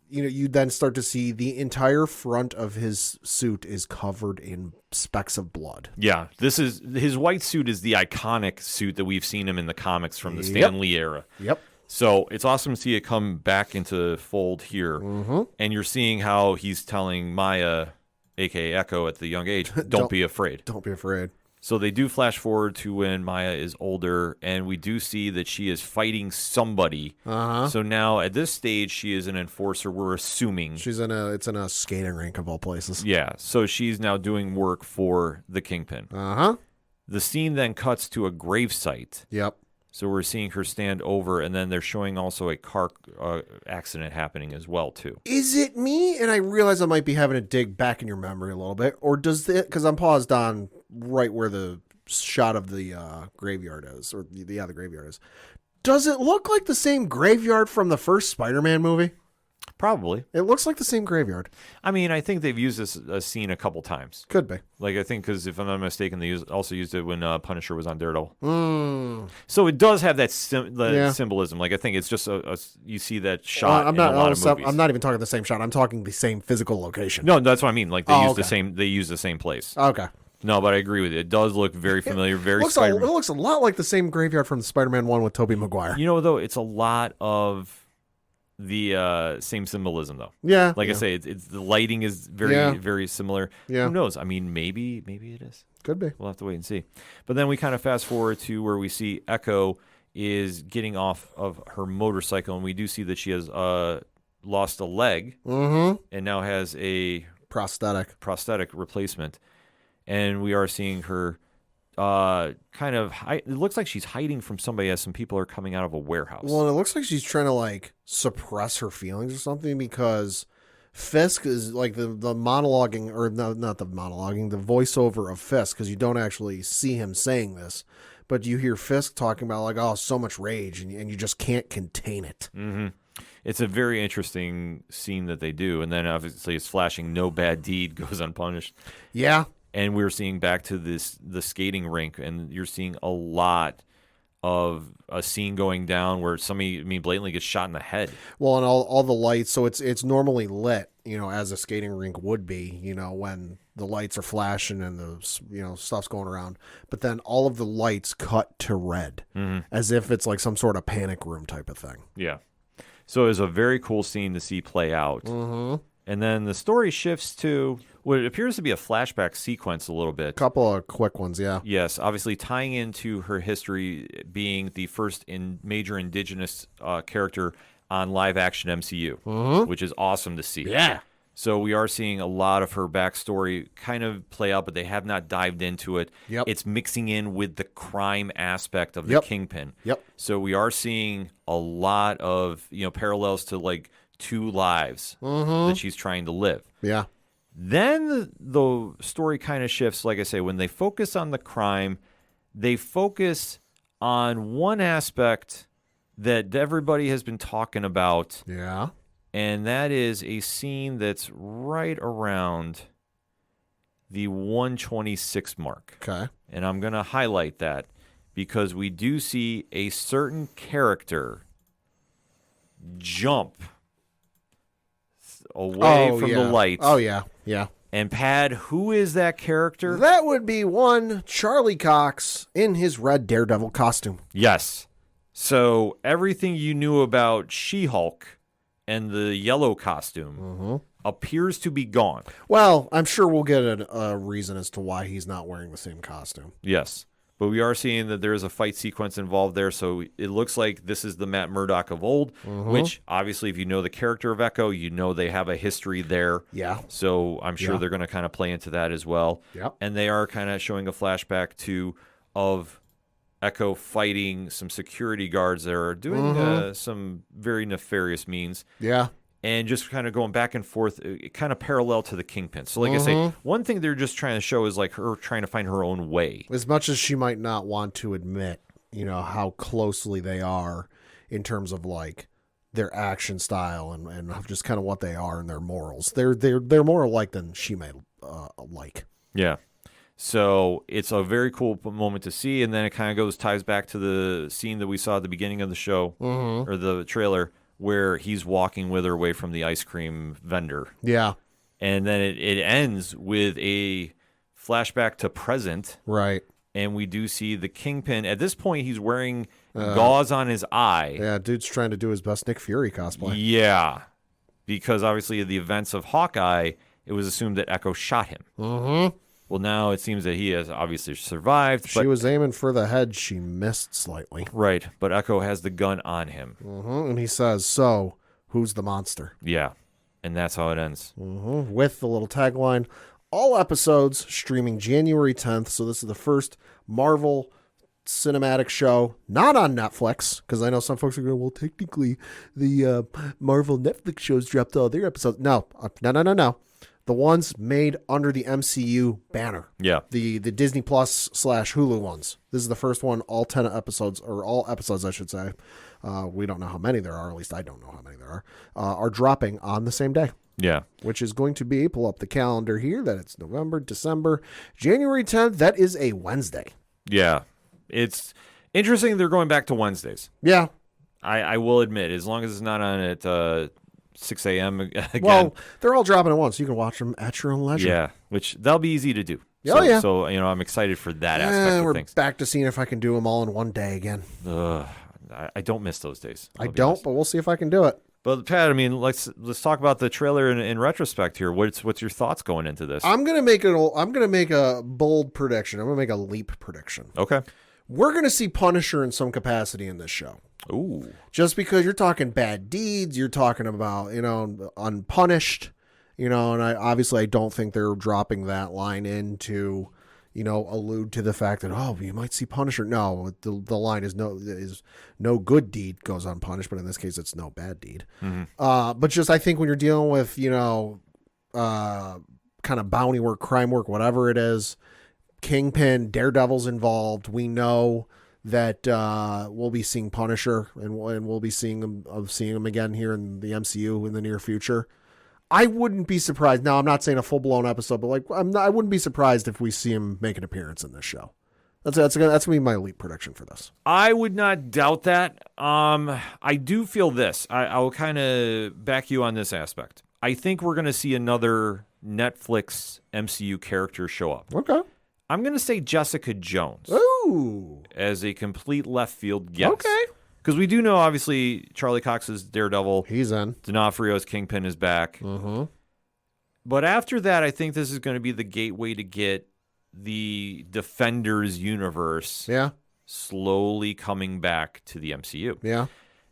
you then start to see the entire front of his suit is covered in specks of blood. Yeah, his white suit is the iconic suit that we've seen him in the comics from the Stan Lee era. Yep. So it's awesome to see it come back into fold here, and you're seeing how he's telling Maya, a.k.a. Echo, at the young age, don't be afraid. Don't be afraid. So they do flash forward to when Maya is older, and we do see that she is fighting somebody. So now at this stage, she is an enforcer, we're assuming. It's in a skating rink of all places. Yeah, so she's now doing work for the Kingpin. The scene then cuts to a gravesite. Yep. So we're seeing her stand over, and then they're showing also a car accident happening as well, too. Is it me? And I realize I might be having to dig back in your memory a little bit. Or does it, because I'm paused on right where the shot of the graveyard is, or the graveyard is. Does it look like the same graveyard from the first Spider-Man movie? Probably. It looks like the same graveyard. I think they've used this scene a couple times. Could be. I think because if I'm not mistaken, they also used it when Punisher was on Daredevil. So it does have that symbolism. I think it's just you see that shot in a lot of movies. I'm not even talking the same shot. I'm talking the same physical location. No, that's what I mean. They use the same place. Okay. No, but I agree with you. It does look very familiar, very Spider-Man. It looks a lot like the same graveyard from the Spider-Man 1 with Tobey Maguire. Though, it's a lot of the same symbolism, though. Yeah. I say, it's the lighting is very, very similar. Yeah. Who knows? Maybe it is. Could be. We'll have to wait and see. But then we kind of fast forward to where we see Echo is getting off of her motorcycle, and we do see that she has lost a leg and now has a prosthetic replacement. And we are seeing her kind of it looks like she's hiding from somebody as some people are coming out of a warehouse. Well, and it looks like she's trying to like suppress her feelings or something, because Fisk is like the monologuing, or not the monologuing, the voiceover of Fisk, because you don't actually see him saying this, but you hear Fisk talking about like, oh, so much rage, and you just can't contain it. Mm-hmm. It's a very interesting scene that they do, and then obviously it's flashing, no bad deed goes unpunished. Yeah. And we're seeing back to the skating rink, and you're seeing a lot of a scene going down where somebody, blatantly gets shot in the head. Well, and all the lights, so it's normally lit, as a skating rink would be, when the lights are flashing and the stuff's going around. But then all of the lights cut to red, as if it's like some sort of panic room type of thing. Yeah. So it was a very cool scene to see play out. Mm-hmm. And then the story shifts to what appears to be a flashback sequence a little bit. Couple of quick ones, yeah. Yes, obviously tying into her history being the first major indigenous character on live-action MCU, which is awesome to see. Yeah. So we are seeing a lot of her backstory kind of play out, but they have not dived into it. Yep. It's mixing in with the crime aspect of the Kingpin. Yep. So we are seeing a lot of parallels to like two lives that she's trying to live. Yeah. Then the story kind of shifts. Like I say, when they focus on the crime, they focus on one aspect that everybody has been talking about. Yeah. And that is a scene that's right around the 126 mark. Okay. And I'm going to highlight that because we do see a certain character jump away from the lights. Oh, yeah. Yeah. And Pad, who is that character? That would be one Charlie Cox in his red Daredevil costume. Yes. So everything you knew about She-Hulk and the yellow costume appears to be gone. Well, I'm sure we'll get a reason as to why he's not wearing the same costume. Yes. But we are seeing that there is a fight sequence involved there, so it looks like this is the Matt Murdock of old, which, obviously, if you know the character of Echo, you know they have a history there. Yeah. So I'm sure they're going to kind of play into that as well. Yep. And they are kind of showing a flashback, of Echo fighting some security guards that are doing some very nefarious means. Yeah. And just kind of going back and forth, kind of parallel to the Kingpin. So like I say, one thing they're just trying to show is like her trying to find her own way. As much as she might not want to admit, how closely they are in terms of like their action style and just kind of what they are and their morals. They're more alike than she may like. Yeah. So it's a very cool moment to see. And then it kind of ties back to the scene that we saw at the beginning of the show or the trailer, where he's walking with her away from the ice cream vendor. Yeah. And then it ends with a flashback to present. Right. And we do see the Kingpin. At this point, he's wearing gauze on his eye. Yeah, dude's trying to do his best Nick Fury cosplay. Yeah. Because obviously of the events of Hawkeye, it was assumed that Echo shot him. Mm-hmm. Well, now it seems that he has obviously survived. She was aiming for the head. She missed slightly. Right, but Echo has the gun on him. And he says, so, who's the monster? Yeah, and that's how it ends. With the little tagline, all episodes streaming January 10th. So this is the first Marvel cinematic show, not on Netflix, because I know some folks are going, well, technically, the Marvel Netflix shows dropped all their episodes. No. The ones made under the MCU banner. Yeah. The Disney Plus / Hulu ones. This is the first one, all 10 episodes, or all episodes, I should say. We don't know how many there are, at least I don't know how many there are dropping on the same day. Yeah. Which is going to be, pull up the calendar here, that it's November, December, January 10th. That is a Wednesday. Yeah. It's interesting they're going back to Wednesdays. Yeah. I will admit, as long as it's not on at 6 a.m. again. Well, they're all dropping at once. You can watch them at your own leisure. Yeah, which that'll be easy to do. Oh, yeah. So, I'm excited for that aspect of we're things. back to seeing if I can do them all in one day again. I don't miss those days. I don't, but we'll see if I can do it. But Pat, let's talk about the trailer in retrospect here. What's your thoughts going into this? I'm gonna make a bold prediction. I'm gonna make a leap prediction. Okay. We're gonna see Punisher in some capacity in this show. Ooh. Just because you're talking bad deeds, you're talking about unpunished, and I don't think they're dropping that line into allude to the fact that, oh, you might see Punisher. No, the line is no good deed goes unpunished, but in this case, it's no bad deed. But just I think when you're dealing with, kind of bounty work, crime work, whatever it is, Kingpin, Daredevil's involved. We know that we'll be seeing Punisher, and we'll be seeing him again here in the MCU in the near future. I wouldn't be surprised. Now, I'm not saying a full-blown episode, but I wouldn't be surprised if we see him make an appearance in this show. That's gonna be my elite prediction for this. I would not doubt that. I do feel this. I will kind of back you on this aspect. I think we're going to see another Netflix MCU character show up. Okay. I'm going to say Jessica Jones. Ooh. As a complete left field guess. Okay. Because we do know, obviously, Charlie Cox is Daredevil. He's in. D'Onofrio's Kingpin is back. Mm-hmm. But after that, I think this is going to be the gateway to get the Defenders universe slowly coming back to the MCU. Yeah.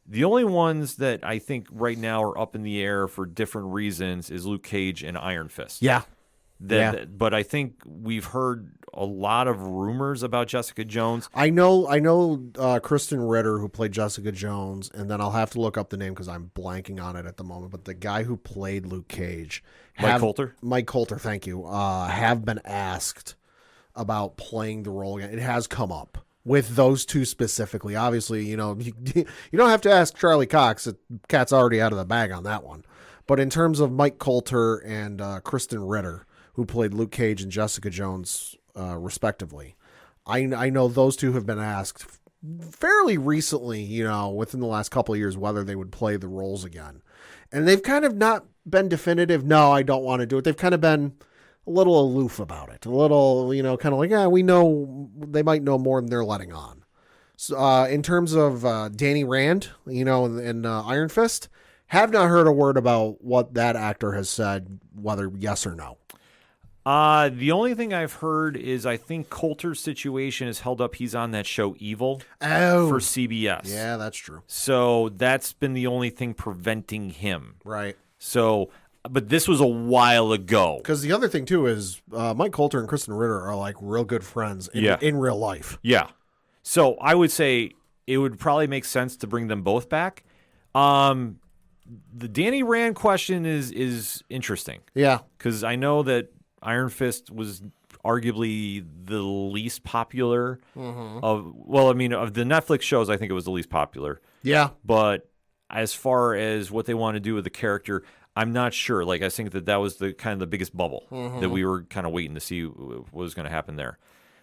The only ones that I think right now are up in the air for different reasons is Luke Cage and Iron Fist. Yeah. But I think we've heard a lot of rumors about Jessica Jones. I know Kristen Ritter, who played Jessica Jones, and then I'll have to look up the name because I'm blanking on it at the moment. But the guy who played Luke Cage, Mike Coulter, thank you, have been asked about playing the role again. It has come up with those two specifically. Obviously, you don't have to ask Charlie Cox. Cat's already out of the bag on that one. But in terms of Mike Coulter and Kristen Ritter, who played Luke Cage and Jessica Jones, respectively, I know those two have been asked fairly recently, within the last couple of years, whether they would play the roles again. And they've kind of not been definitive, no, I don't want to do it. They've kind of been a little aloof about it. A little, kind of like, we know they might know more than they're letting on. So, in terms of Danny Rand, and Iron Fist, have not heard a word about what that actor has said, whether yes or no. The only thing I've heard is I think Coulter's situation is held up. He's on that show Evil for CBS. Yeah, that's true. So that's been the only thing preventing him. Right. So, but this was a while ago. Because the other thing, too, is Mike Coulter and Kristen Ritter are like real good friends in real life. Yeah. So I would say it would probably make sense to bring them both back. The Danny Rand question is interesting. Yeah. Because I know that Iron Fist was arguably the least popular of the Netflix shows. I think it was the least popular. Yeah. But as far as what they want to do with the character, I'm not sure. Like, I think that was the kind of the biggest bubble that we were kind of waiting to see what was going to happen there.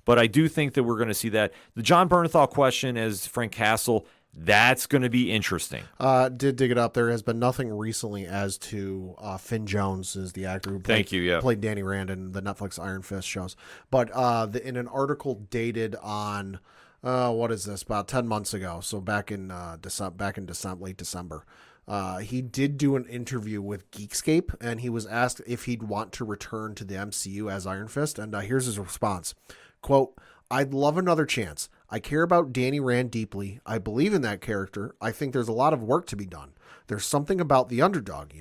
But I do think that we're going to see that. The John Bernthal question as Frank Castle, that's going to be interesting. Did dig it up. There has been nothing recently as to Finn Jones is the actor who played Danny Rand in the Netflix Iron Fist shows. But in an article dated on what is this, about 10 months ago, so back in late December, he did do an interview with Geekscape, and he was asked if he'd want to return to the MCU as Iron Fist, and here's his response. Quote, "I'd love another chance. I care about Danny Rand deeply. I believe in that character. I think there's a lot of work to be done. There's something about the underdog,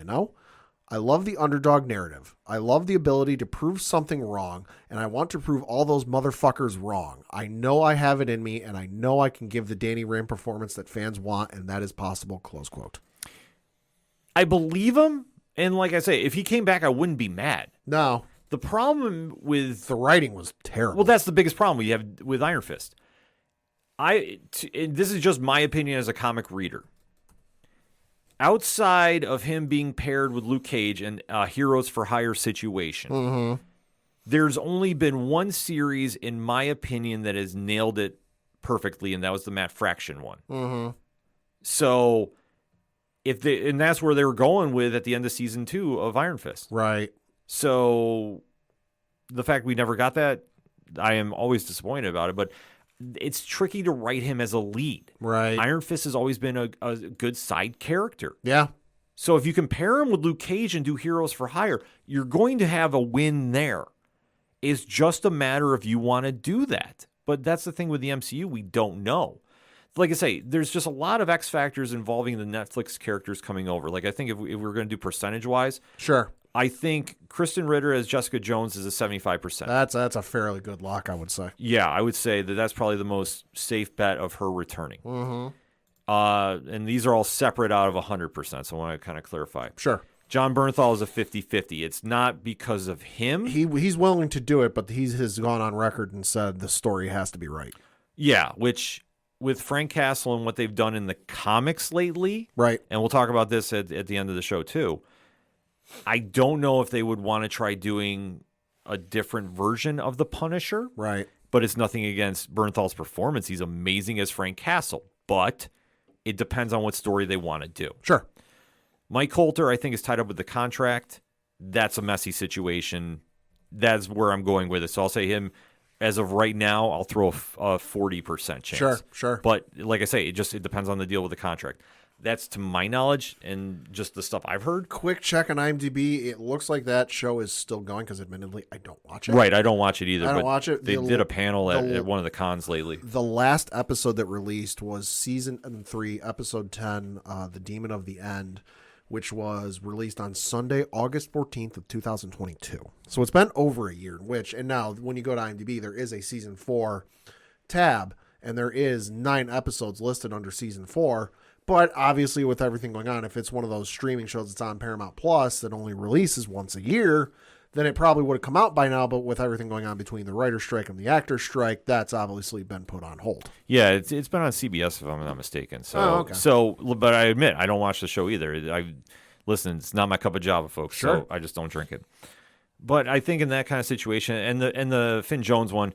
I love the underdog narrative. I love the ability to prove something wrong, and I want to prove all those motherfuckers wrong. I know I have it in me, and I know I can give the Danny Rand performance that fans want, and that is possible," close quote. I believe him, and like I say, if he came back, I wouldn't be mad. No. The problem with... the writing was terrible. Well, that's the biggest problem we have with Iron Fist. This is just my opinion as a comic reader. Outside of him being paired with Luke Cage and Heroes for Hire situation, there's only been one series, in my opinion, that has nailed it perfectly, and that was the Matt Fraction one. So, and that's where they were going with at the end of season 2 of Iron Fist. Right. So, the fact we never got that, I am always disappointed about it, but it's tricky to write him as a lead. Right. Iron Fist has always been a good side character. Yeah. So if you compare him with Luke Cage and do Heroes for Hire, you're going to have a win there. It's just a matter of you want to do that. But that's the thing with the MCU, we don't know. Like I say, there's just a lot of X factors involving the Netflix characters coming over. Like I think if we were going to do percentage-wise, sure, I think Kristen Ritter as Jessica Jones is a 75%. That's a fairly good lock, I would say. Yeah, I would say that's probably the most safe bet of her returning. Mm-hmm. And these are all separate out of 100%, so I want to kind of clarify. Sure. John Bernthal is a 50-50. It's not because of him. He's willing to do it, but he has gone on record and said the story has to be right. Yeah, which with Frank Castle and what they've done in the comics lately, right? And we'll talk about this at the end of the show too. I don't know if they would want to try doing a different version of the Punisher, right? But it's nothing against Bernthal's performance. He's amazing as Frank Castle, but it depends on what story they want to do. Sure. Mike Coulter, I think, is tied up with the contract. That's a messy situation. That's where I'm going with it. So I'll say him. As of right now, I'll throw a 40% chance. Sure. But like I say, it depends on the deal with the contract. That's to my knowledge and just the stuff I've heard. Quick check on IMDb. It looks like that show is still going because, admittedly, I don't watch it. Right, I don't watch it either. I don't watch it. They did a panel at one of the cons lately. The last episode that released was season 3, episode 10, The Demon of the End, which was released on Sunday, August 14th of 2022. So it's been over a year, and now when you go to IMDb, there is a season 4 tab, and there is 9 episodes listed under season 4. But obviously with everything going on, if it's one of those streaming shows that's on Paramount Plus that only releases once a year, then it probably would have come out by now. But with everything going on between the writer's strike and the actor's strike, that's obviously been put on hold. Yeah, it's been on CBS if I'm not mistaken. So, okay. But I admit I don't watch the show either. Listen, it's not my cup of Java, folks. Sure. So I just don't drink it. But I think in that kind of situation, and the Finn Jones one,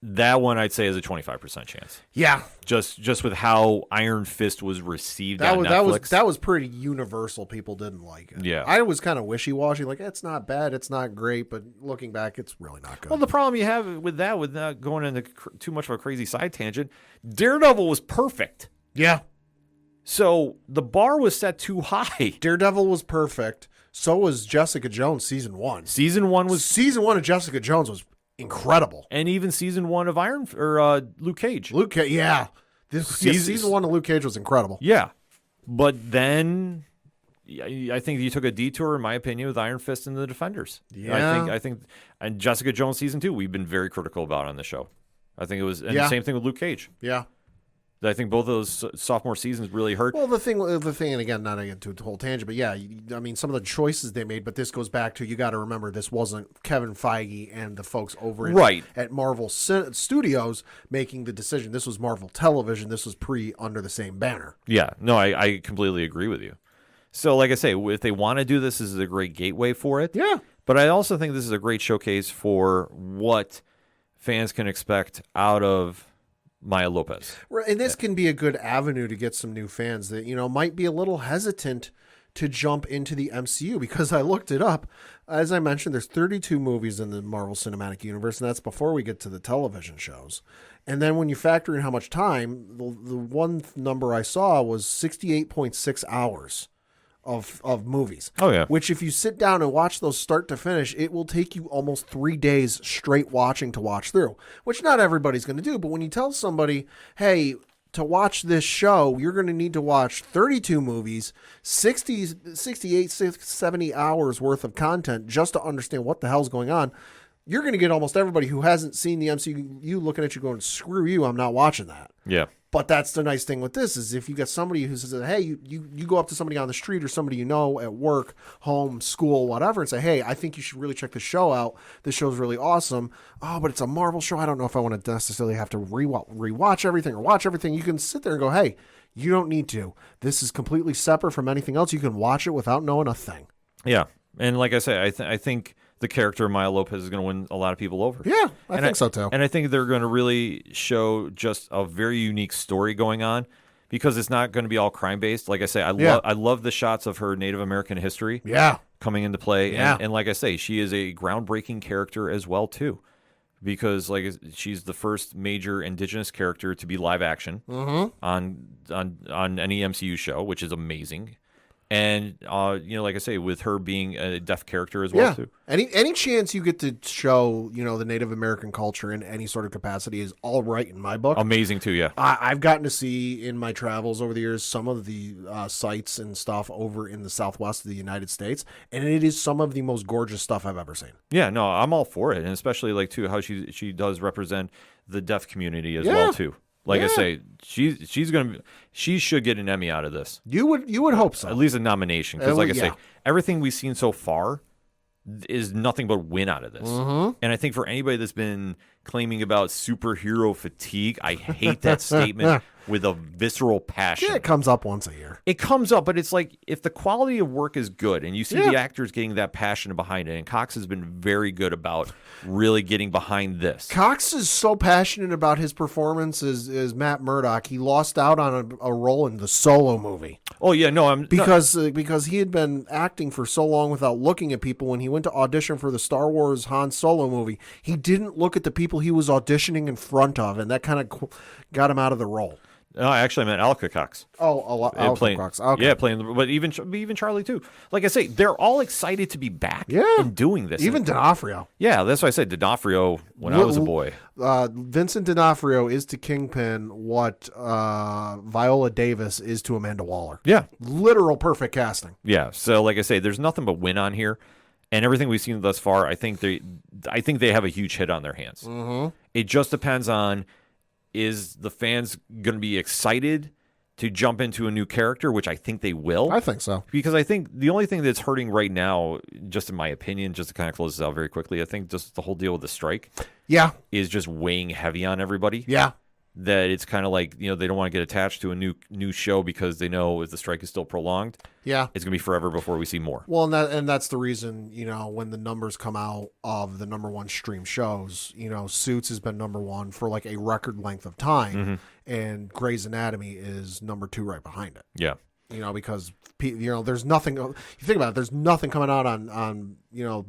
that one I'd say is a 25% chance. Yeah, just with how Iron Fist was received on Netflix. That was pretty universal. People didn't like it. Yeah, I was kind of wishy-washy. Like, it's not bad, it's not great, but looking back, it's really not good. Well, the problem you have with that, with not going into too much of a crazy side tangent, Daredevil was perfect. Yeah. So the bar was set too high. Daredevil was perfect. So was Jessica Jones season 1. Season 1 of Jessica Jones was incredible. And even season 1 of Luke Cage. Yeah. Season 1 of Luke Cage was incredible. Yeah. But then I think you took a detour, in my opinion, with Iron Fist and the Defenders. Yeah. I think and Jessica Jones season 2, we've been very critical about on the show. I think it was, and the same thing with Luke Cage. Yeah. I think both of those sophomore seasons really hurt. Well, the thing, and again, not into a whole tangent, but yeah, I mean, some of the choices they made, but this goes back to, you got to remember, this wasn't Kevin Feige and the folks over at Marvel Studios making the decision. This was Marvel Television. This was under the same banner. Yeah, no, I completely agree with you. So, like I say, if they want to do this, this is a great gateway for it. Yeah. But I also think this is a great showcase for what fans can expect out of Maya Lopez. Right, and this can be a good avenue to get some new fans that, might be a little hesitant to jump into the MCU, because I looked it up. As I mentioned, there's 32 movies in the Marvel Cinematic Universe, and that's before we get to the television shows. And then when you factor in how much time, the one number I saw was 68.6 hours of movies. Oh, yeah. Which, if you sit down and watch those start to finish, it will take you almost 3 days straight watching to watch through, which not everybody's going to do. But when you tell somebody, hey, to watch this show, you're going to need to watch 32 movies, 68, 70 hours worth of content just to understand what the hell's going on, you're going to get almost everybody who hasn't seen the MCU looking at you going, screw you, I'm not watching that. Yeah. But that's the nice thing with this, is if you get somebody who says, hey, you go up to somebody on the street or somebody at work, home, school, whatever, and say, hey, I think you should really check this show out. This show's really awesome. Oh, but it's a Marvel show. I don't know if I want to necessarily have to rewatch everything or watch everything. You can sit there and go, hey, you don't need to. This is completely separate from anything else. You can watch it without knowing a thing. Yeah. And like I say, I think the character of Maya Lopez is going to win a lot of people over. Yeah, I think so too. And I think they're going to really show just a very unique story going on, because it's not going to be all crime-based. Like I say, I love the shots of her Native American history coming into play. Yeah. And like I say, she is a groundbreaking character as well, too, because she's the first major indigenous character to be live action on any MCU show, which is amazing. And like I say, with her being a deaf character as well too. Any chance you get to show, the Native American culture in any sort of capacity is all right in my book. Amazing too, yeah. I've gotten to see in my travels over the years some of the sites and stuff over in the Southwest of the United States, and it is some of the most gorgeous stuff I've ever seen. Yeah, no, I'm all for it, and especially like too how she does represent the deaf community as well too. Like I say, she should get an Emmy out of this. You would hope so. At least a nomination, because like I say, everything we've seen so far is nothing but win out of this. And I think for anybody that's been claiming about superhero fatigue, I hate that statement with a visceral passion. Yeah, it comes up once a year. It comes up, but it's like if the quality of work is good and you see the actors getting that passion behind it, and Cox has been very good about really getting behind this. Cox is so passionate about his performance as Matt Murdock. He lost out on a role in the Solo movie. Oh yeah, no, because he had been acting for so long without looking at people. When he went to audition for the Star Wars Han Solo movie, he didn't look at the people he was auditioning in front of, and that kind of got him out of the role. No, I actually meant Alka Cox. Alka Cox. Okay. Yeah, playing, but even Charlie too. Like I say, they're all excited to be back and doing this. Even D'Onofrio. Yeah, that's why I said D'Onofrio when I was a boy. Vincent D'Onofrio is to Kingpin what Viola Davis is to Amanda Waller. Yeah. Literal perfect casting. Yeah, so like I say, there's nothing but win on here. And everything we've seen thus far, I think they have a huge hit on their hands. Mm-hmm. It just depends on, is the fans going to be excited to jump into a new character, which I think they will. I think so. Because I think the only thing that's hurting right now, just in my opinion, just to kind of close this out very quickly, I think just the whole deal with the strike is just weighing heavy on everybody. Yeah. That it's kind of like, they don't want to get attached to a new show because they know if the strike is still prolonged, it's going to be forever before we see more. Well, and that's the reason, when the numbers come out of the number one stream shows, Suits has been number one for like a record length of time, and Grey's Anatomy is number two right behind it. Yeah. Because there's nothing. You think about it, there's nothing coming out on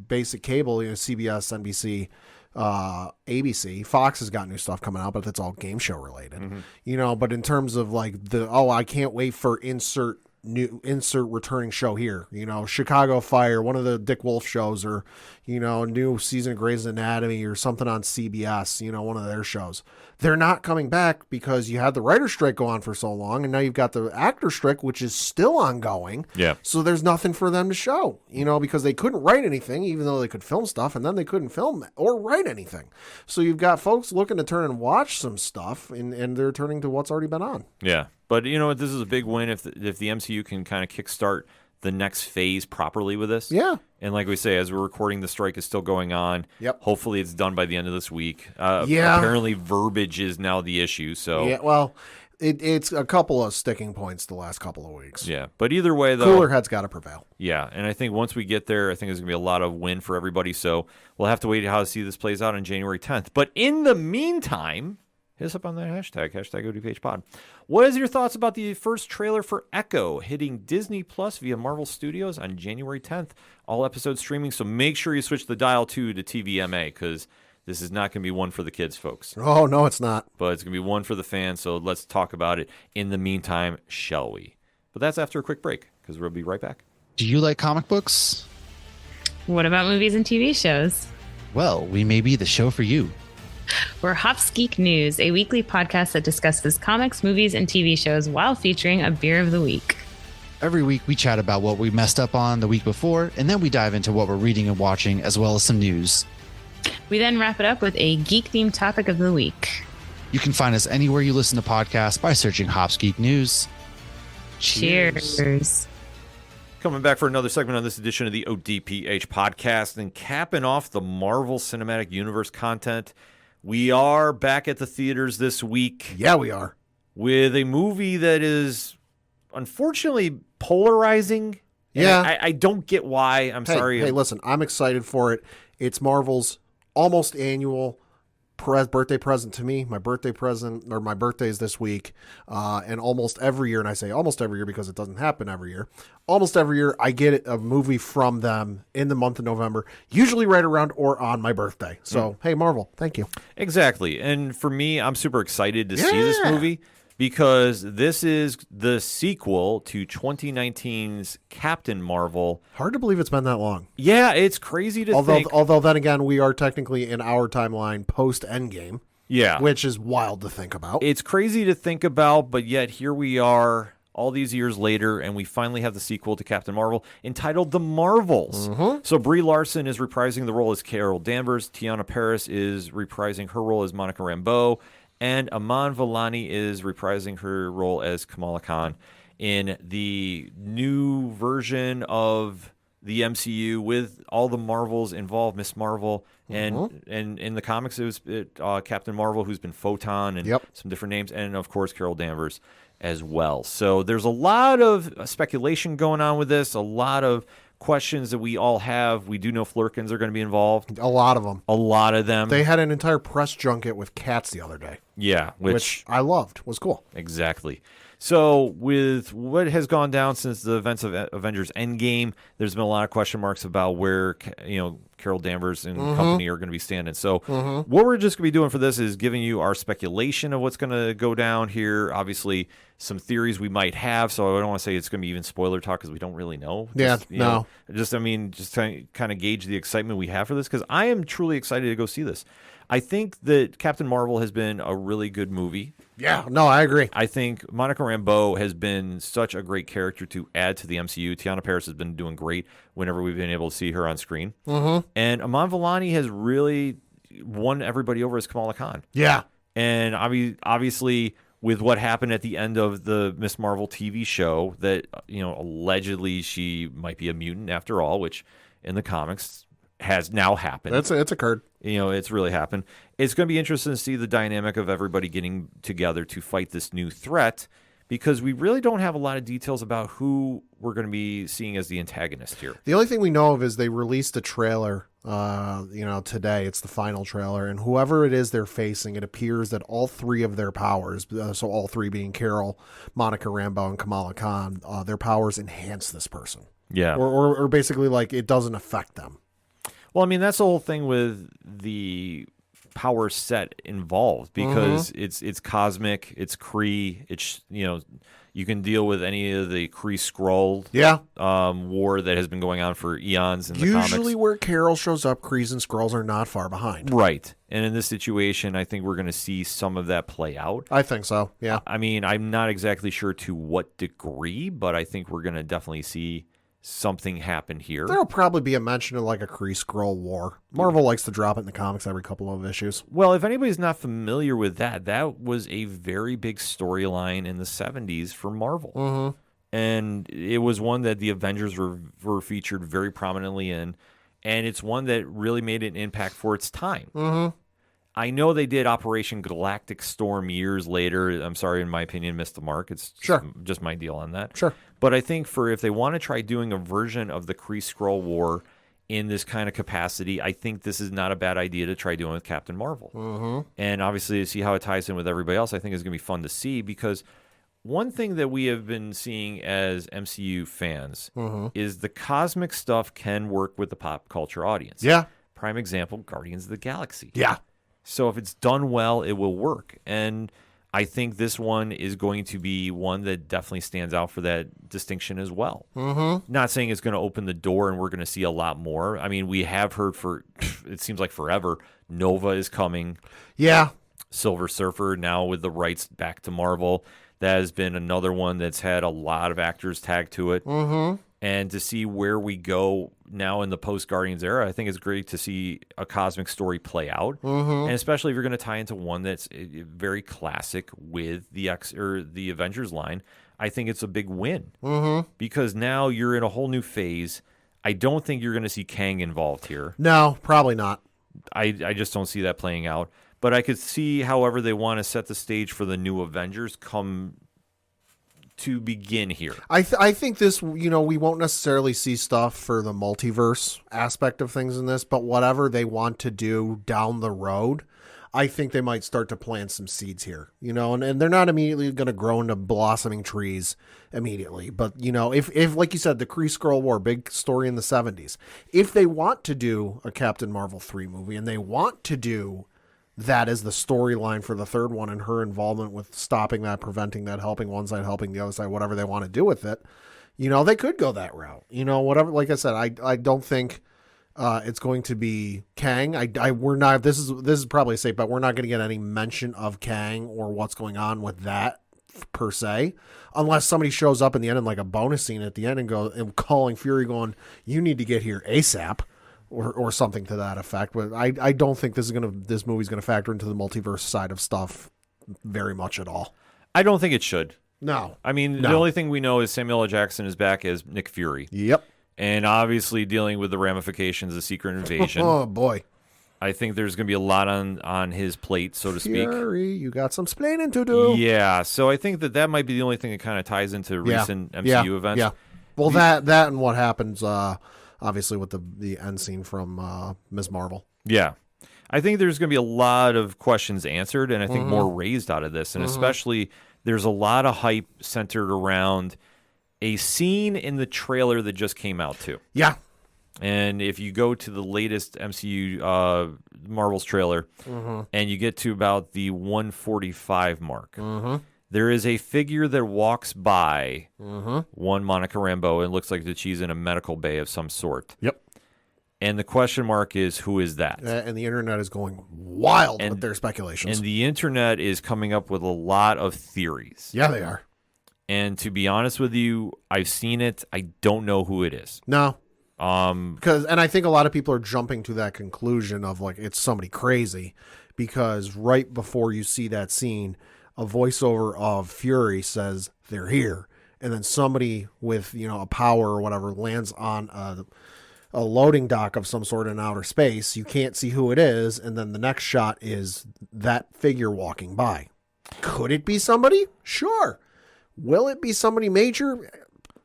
basic cable, CBS, NBC. ABC, Fox has got new stuff coming out, but that's all game show related. But in terms of like I can't wait for insert returning show here. Chicago Fire, one of the Dick Wolf shows, or a new season of Grey's Anatomy or something on CBS. One of their shows. They're not coming back because you had the writer's strike go on for so long, and now you've got the actor strike, which is still ongoing. Yeah. So there's nothing for them to show, because they couldn't write anything, even though they could film stuff, and then they couldn't film or write anything. So you've got folks looking to turn and watch some stuff, and they're turning to what's already been on. Yeah. But this is a big win if the MCU can kind of kickstart the next phase properly with this. Yeah. And like we say, as we're recording, the strike is still going on. Yep. Hopefully it's done by the end of this week. Apparently verbiage is now the issue. So yeah, well, it's a couple of sticking points the last couple of weeks. Yeah. But either way, though, cooler heads got to prevail. Yeah. And I think once we get there, I think there's going to be a lot of win for everybody. So we'll have to wait how to see this plays out on January 10th. But in the meantime, hit us up on that hashtag ODPH pod. What is your thoughts about the first trailer for Echo hitting Disney Plus via Marvel Studios on January 10th? All episodes streaming, so make sure you switch the dial to TVMA, because this is not going to be one for the kids, folks. Oh, no, it's not. But it's going to be one for the fans, so let's talk about it in the meantime, shall we? But that's after a quick break, because we'll be right back. Do you like comic books? What about movies and TV shows? Well, we may be the show for you. We're Hops Geek News, a weekly podcast that discusses comics, movies, and TV shows while featuring a beer of the week. Every week we chat about what we messed up on the week before, and then we dive into what we're reading and watching, as well as some news. We then wrap it up with a geek-themed topic of the week. You can find us anywhere you listen to podcasts by searching Hops Geek News. Cheers. Coming back for another segment on this edition of the ODPH podcast, and capping off the Marvel Cinematic Universe content. We are back at the theaters this week. Yeah, we are. With a movie that is unfortunately polarizing. Yeah. I don't get why. I'm sorry. Hey, listen, I'm excited for it. It's Marvel's almost annual birthday present to me. My birthday is this week. And almost every year, and I say almost every year because it doesn't happen every year, almost every year I get a movie from them in the month of November, usually right around or on my birthday. So, Hey, Marvel, thank you. Exactly. And for me, I'm super excited to see this movie because this is the sequel to 2019's Captain Marvel. Hard to believe it's been that long. Yeah, it's crazy to think. Although then again, we are technically in our timeline post Endgame. Yeah. Which is wild to think about. It's crazy to think about, but yet here we are all these years later, and we finally have the sequel to Captain Marvel entitled The Marvels. So Brie Larson is reprising the role as Carol Danvers. Tiana Paris is reprising her role as Monica Rambeau. And Aman Vellani is reprising her role as Kamala Khan in the new version of the MCU with all the Marvels involved, Miss Marvel, and in the comics it was Captain Marvel, who's been Photon, and some different names, and of course Carol Danvers as well. So there's a lot of speculation going on with this, a lot of questions that we all have. We do know Flurkins are going to be involved. A lot of them. A lot of them. They had an entire press junket with cats the other day. Yeah, which I loved. Was cool. Exactly. So with what has gone down since the events of Avengers Endgame, there's been a lot of question marks about where Carol Danvers and company are going to be standing. So what we're just going to be doing for this is giving you our speculation of what's going to go down here. Obviously, some theories we might have. So I don't want to say it's going to be even spoiler talk because we don't really know. Just kind of gauge the excitement we have for this, because I am truly excited to go see this. I think that Captain Marvel has been a really good movie. Yeah, no, I agree. I think Monica Rambeau has been such a great character to add to the MCU. Tiana Paris has been doing great whenever we've been able to see her on screen. And Aman Vellani has really won everybody over as Kamala Khan. Yeah. And obviously, with what happened at the end of the Miss Marvel TV show, that allegedly she might be a mutant after all, which in the comics has now happened. It's occurred. It's really happened. It's going to be interesting to see the dynamic of everybody getting together to fight this new threat, because we really don't have a lot of details about who we're going to be seeing as the antagonist here. The only thing we know of is they released a trailer, today. It's the final trailer, and whoever it is they're facing, it appears that all three of their powers, so all three being Carol, Monica Rambeau, and Kamala Khan, their powers enhance this person. Yeah. Or basically, like, it doesn't affect them. Well, I mean, that's the whole thing with the power set involved, because it's cosmic, it's Kree, it's you can deal with any of the Kree Skrull war that has been going on for eons in the comics. Usually where Carol shows up, Krees and Skrulls are not far behind. Right. And in this situation, I think we're going to see some of that play out. I think so, yeah. I mean, I'm not exactly sure to what degree, but I think we're going to definitely see something happen here. There'll probably be a mention of like a Kree Skrull war. Marvel likes to drop it in the comics every couple of issues. Well, if anybody's not familiar with that, that was a very big storyline in the 70s for Marvel. And it was one that the Avengers were featured very prominently in, and it's one that really made an impact for its time. I know they did Operation Galactic Storm years later. I'm sorry, in my opinion, missed the mark. It's just my deal on that. Sure. But I think if they want to try doing a version of the Kree Skrull War in this kind of capacity, I think this is not a bad idea to try doing with Captain Marvel. And obviously, to see how it ties in with everybody else, I think is going to be fun to see, because one thing that we have been seeing as MCU fans is the cosmic stuff can work with the pop culture audience. Yeah. Prime example, Guardians of the Galaxy. Yeah. So if it's done well, it will work. And I think this one is going to be one that definitely stands out for that distinction as well. Not saying it's going to open the door and we're going to see a lot more. I mean, we have heard for, it seems like forever, Nova is coming. Yeah. Silver Surfer now with the rights back to Marvel. That has been another one that's had a lot of actors tagged to it. And to see where we go now in the post-Guardians era, I think it's great to see a cosmic story play out. And especially if you're going to tie into one that's very classic with the Avengers line, I think it's a big win. Because now you're in a whole new phase. I don't think you're going to see Kang involved here. No, probably not. I just don't see that playing out. But I could see, however, they want to set the stage for the new Avengers come to begin here. I think this, we won't necessarily see stuff for the multiverse aspect of things in this, but whatever they want to do down the road, I think they might start to plant some seeds here, and they're not immediately going to grow into blossoming trees immediately. But, if like you said, the Kree Skrull War, big story in the 70s, if they want to do a Captain Marvel 3 movie and they want to do that is the storyline for the third one and her involvement with stopping that, preventing that, helping one side, helping the other side, whatever they want to do with it. They could go that route. Whatever. Like I said, I don't think it's going to be Kang. We're not. This is probably safe, but we're not going to get any mention of Kang or what's going on with that per se, unless somebody shows up in the end in like a bonus scene at the end and calling Fury, going, "You need to get here ASAP." Or something to that effect. But I don't think this movie's gonna factor into the multiverse side of stuff very much at all. I don't think it should. No. I mean, the only thing we know is Samuel L. Jackson is back as Nick Fury. Yep. And obviously dealing with the ramifications of Secret Invasion. Oh, boy. I think there's going to be a lot on his plate, so to speak. Fury, you got some splaining to do. Yeah, so I think that might be the only thing that kind of ties into recent MCU events. Yeah. Well, that and what happens, obviously, with the end scene from Ms. Marvel. Yeah. I think there's going to be a lot of questions answered, and I think more raised out of this. And especially, there's a lot of hype centered around a scene in the trailer that just came out, too. Yeah. And if you go to the latest MCU Marvel's trailer and you get to about the 145 mark, there is a figure that walks by one Monica Rambeau and looks like that she's in a medical bay of some sort. Yep. And the question mark is, who is that? And the internet is going wild with their speculations. And the internet is coming up with a lot of theories. Yeah, they are. And to be honest with you, I've seen it. I don't know who it is. No. Because I think a lot of people are jumping to that conclusion of like it's somebody crazy, because right before you see that scene, a voiceover of Fury says they're here, and then somebody with a power or whatever lands on a loading dock of some sort in outer space. You can't see who it is, and then the next shot is that figure walking by. Could it be somebody? Sure. Will it be somebody major?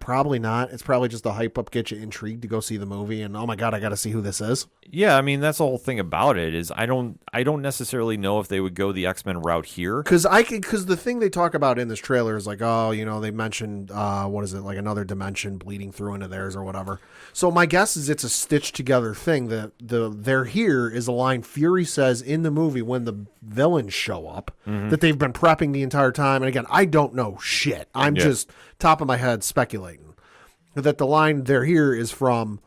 Probably not. It's probably just a hype up, get you intrigued to go see the movie, and oh my god, I got to see who this is. Yeah, I mean that's the whole thing about it is I don't necessarily know if they would go the X-Men route here. Because the thing they talk about in this trailer is like, they mentioned what is it, like another dimension bleeding through into theirs or whatever. So my guess is it's a stitched together thing that they're here is a line Fury says in the movie when the villains show up that they've been prepping the entire time. And again, I don't know shit. I'm just top of my head speculating that the line they're here is from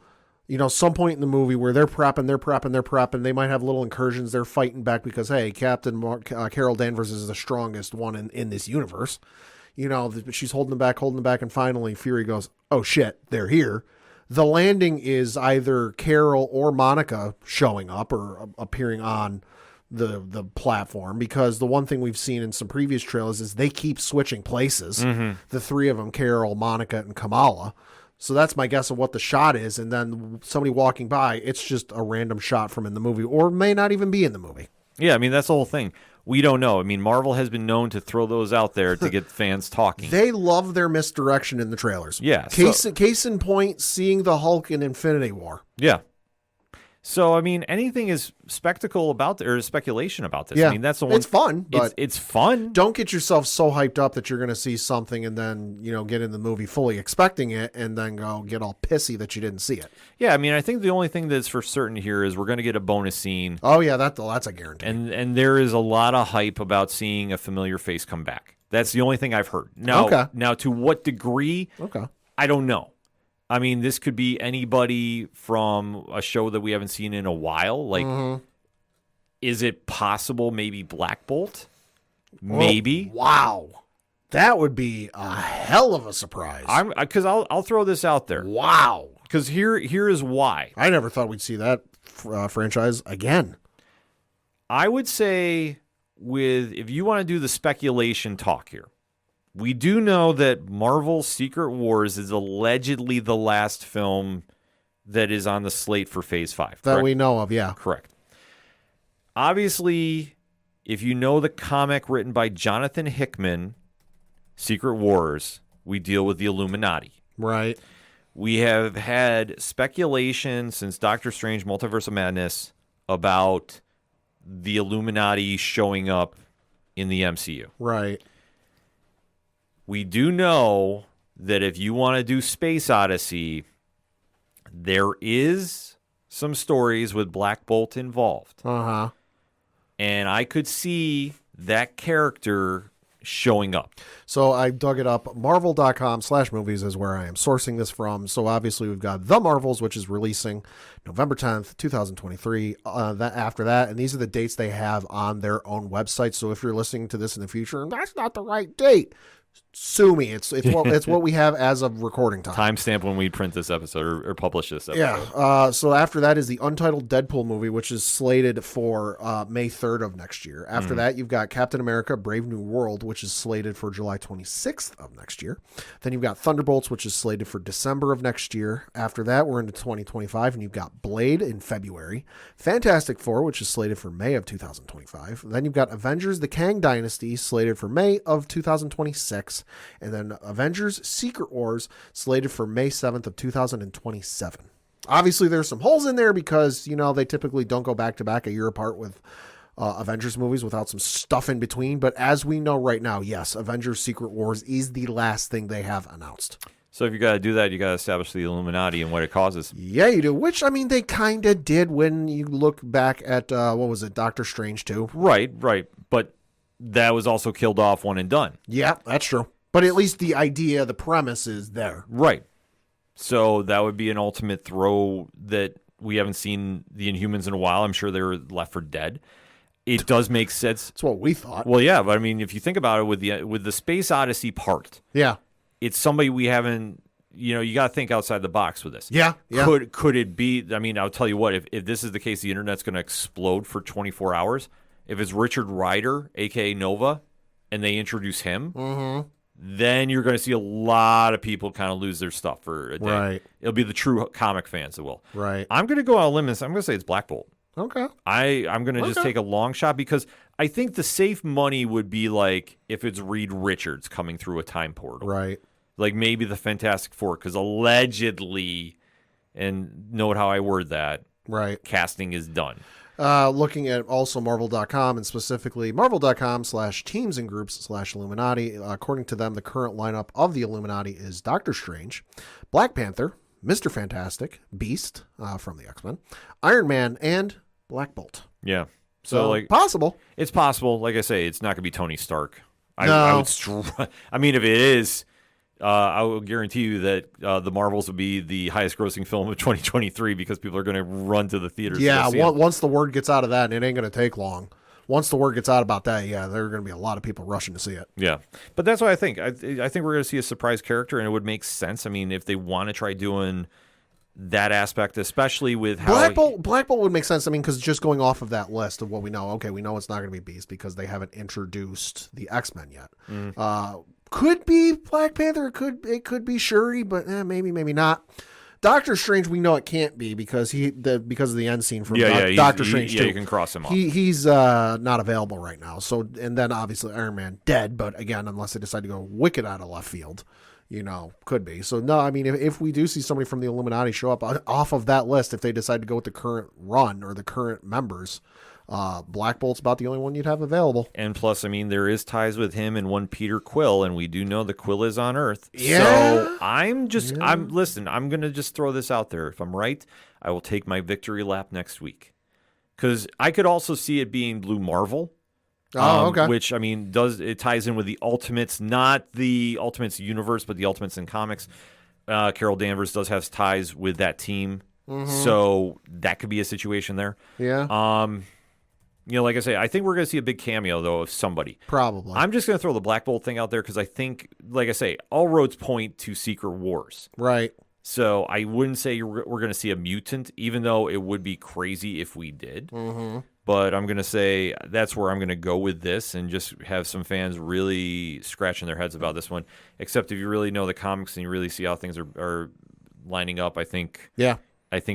some point in the movie where they're prepping. They might have little incursions. They're fighting back because, hey, Carol Danvers is the strongest one in this universe. She's holding them back. And finally Fury goes, oh shit, they're here. The landing is either Carol or Monica showing up or appearing on the platform, because the one thing we've seen in some previous trailers is they keep switching places. The three of them, Carol, Monica, and Kamala. So that's my guess of what the shot is. And then somebody walking by, it's just a random shot from in the movie, or may not even be in the movie. Yeah, I mean, that's the whole thing. We don't know. I mean, Marvel has been known to throw those out there to get fans talking. They love their misdirection in the trailers. Yeah. Case in point, seeing the Hulk in Infinity War. Yeah. So, I mean, anything is spectacle about or speculation about this. Yeah. I mean, that's the one. It's fun, but it's fun. Don't get yourself so hyped up that you're going to see something and then, get in the movie fully expecting it and then go get all pissy that you didn't see it. Yeah, I mean, I think the only thing that's for certain here is we're going to get a bonus scene. Oh, yeah, that's a guarantee. And there is a lot of hype about seeing a familiar face come back. That's the only thing I've heard. Now, to what degree? Okay. I don't know. I mean, this could be anybody from a show that we haven't seen in a while. Like, is it possible maybe Black Bolt? Maybe. Oh, wow. That would be a hell of a surprise. Because I'll throw this out there. Wow. Because here is why. I never thought we'd see that franchise again. I would say if you want to do the speculation talk here, we do know that Marvel's Secret Wars is allegedly the last film that is on the slate for Phase 5. That we know of, yeah. Correct. Obviously, if you know the comic written by Jonathan Hickman, Secret Wars, we deal with the Illuminati. Right. We have had speculation since Doctor Strange Multiverse of Madness about the Illuminati showing up in the MCU. Right. We do know that if you want to do Space Odyssey, there is some stories with Black Bolt involved. Uh-huh. and I could see that character showing up. So I dug it up. Marvel.com/movies is where I am sourcing this from. So obviously we've got The Marvels, which is releasing November 10th, 2023. After that, and these are the dates they have on their own website. So if you're listening to this in the future and that's not the right date, sue me. It's what we have as of recording time. Timestamp when we print this episode or publish this episode. Yeah. So after that is the Untitled Deadpool movie, which is slated for May 3rd of next year. After that, you've got Captain America: Brave New World, which is slated for July 26th of next year. Then you've got Thunderbolts, which is slated for December of next year. After that, we're into 2025, and you've got Blade in February. Fantastic Four, which is slated for May of 2025. Then you've got Avengers: The Kang Dynasty, slated for May of 2026. And then Avengers Secret Wars, slated for May 7th of 2027. Obviously, there's some holes in there because, they typically don't go back-to-back a year apart with Avengers movies without some stuff in between. But as we know right now, yes, Avengers Secret Wars is the last thing they have announced. So if you got to do that, you got to establish the Illuminati and what it causes. Yeah, you do. Which, they kind of did when you look back at, Doctor Strange 2. Right. But that was also killed off one and done. Yeah, that's true. But at least the idea, the premise is there. Right. So that would be an ultimate throw that we haven't seen the Inhumans in a while. I'm sure they were left for dead. It does make sense. That's what we thought. Well, yeah, but if you think about it with the Space Odyssey part, yeah, it's somebody we haven't. You got to think outside the box with this. Yeah. Could it be? I'll tell you what. If this is the case, the internet's going to explode for 24 hours. If it's Richard Rider, aka Nova, and they introduce him. Then you're going to see a lot of people kind of lose their stuff for a day. Right. It'll be the true comic fans that will. Right. I'm going to go out on a limb and I'm going to say it's Black Bolt. Okay. I'm going to just take a long shot because I think the safe money would be like if it's Reed Richards coming through a time portal. Right. Like maybe the Fantastic Four, because allegedly, and note how I word that, right, casting is done. Looking at also Marvel.com and specifically Marvel.com/teams and groups/Illuminati. According to them, the current lineup of the Illuminati is Doctor Strange, Black Panther, Mr. Fantastic, Beast from the X-Men, Iron Man, and Black Bolt. Yeah. So possible. It's possible. Like I say, it's not going to be Tony Stark. No. If it is, I will guarantee you that the Marvels will be the highest grossing film of 2023 because people are going to run to the theaters. Yeah, once the word gets out of that, and it ain't going to take long. Once the word gets out about that, yeah, there are going to be a lot of people rushing to see it. Yeah, but that's what I think. I think we're going to see a surprise character, and it would make sense. If they want to try doing that aspect, especially with how Black Bolt would make sense. Because just going off of that list of what we know, okay, we know it's not going to be Beast because they haven't introduced the X-Men yet. Could be Black Panther. It could be Shuri, but maybe not. Doctor Strange, we know it can't be because of the end scene from Doctor Strange 2. Yeah, you can cross him off. He's not available right now. So, and then obviously Iron Man dead, but again, unless they decide to go wicked out of left field, could be. So no, if we do see somebody from the Illuminati show up off of that list, if they decide to go with the current run or the current members, Black Bolt's about the only one you'd have available. And plus, there is ties with him and one Peter Quill, and we do know the Quill is on Earth. Yeah. So I'm going to just throw this out there. If I'm right, I will take my victory lap next week. Because I could also see it being Blue Marvel. Okay. Which, it ties in with the Ultimates, not the Ultimates universe, but the Ultimates in comics. Carol Danvers does have ties with that team. So that could be a situation there. Yeah. Like I say, I think we're going to see a big cameo, though, of somebody. Probably. I'm just going to throw the Black Bolt thing out there because I think, like I say, all roads point to Secret Wars. Right. So I wouldn't say we're going to see a mutant, even though it would be crazy if we did. But I'm going to say that's where I'm going to go with this and just have some fans really scratching their heads about this one. Except if you really know the comics and you really see how things are lining up, I think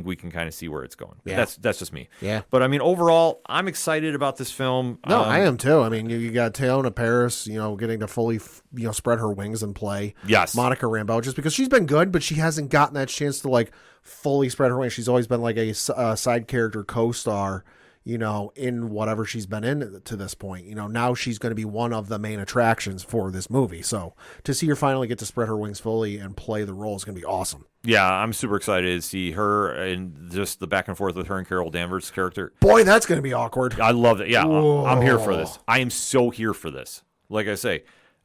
we can kind of see where it's going. Yeah. That's just me. Yeah. But overall, I'm excited about this film. No, I am too. You got Teyonah Parris, getting to fully, spread her wings and play. Yes. Monica Rambeau, just because she's been good, but she hasn't gotten that chance to fully spread her wings. She's always been like a side character co-star, in whatever she's been in to this point. Now she's going to be one of the main attractions for this movie. So to see her finally get to spread her wings fully and play the role is going to be awesome. Yeah, I'm super excited to see her and just the back and forth with her and Carol Danvers' character. Boy, that's going to be awkward. I love it. Yeah, Whoa. I'm here for this. I am so here for this. Like I say,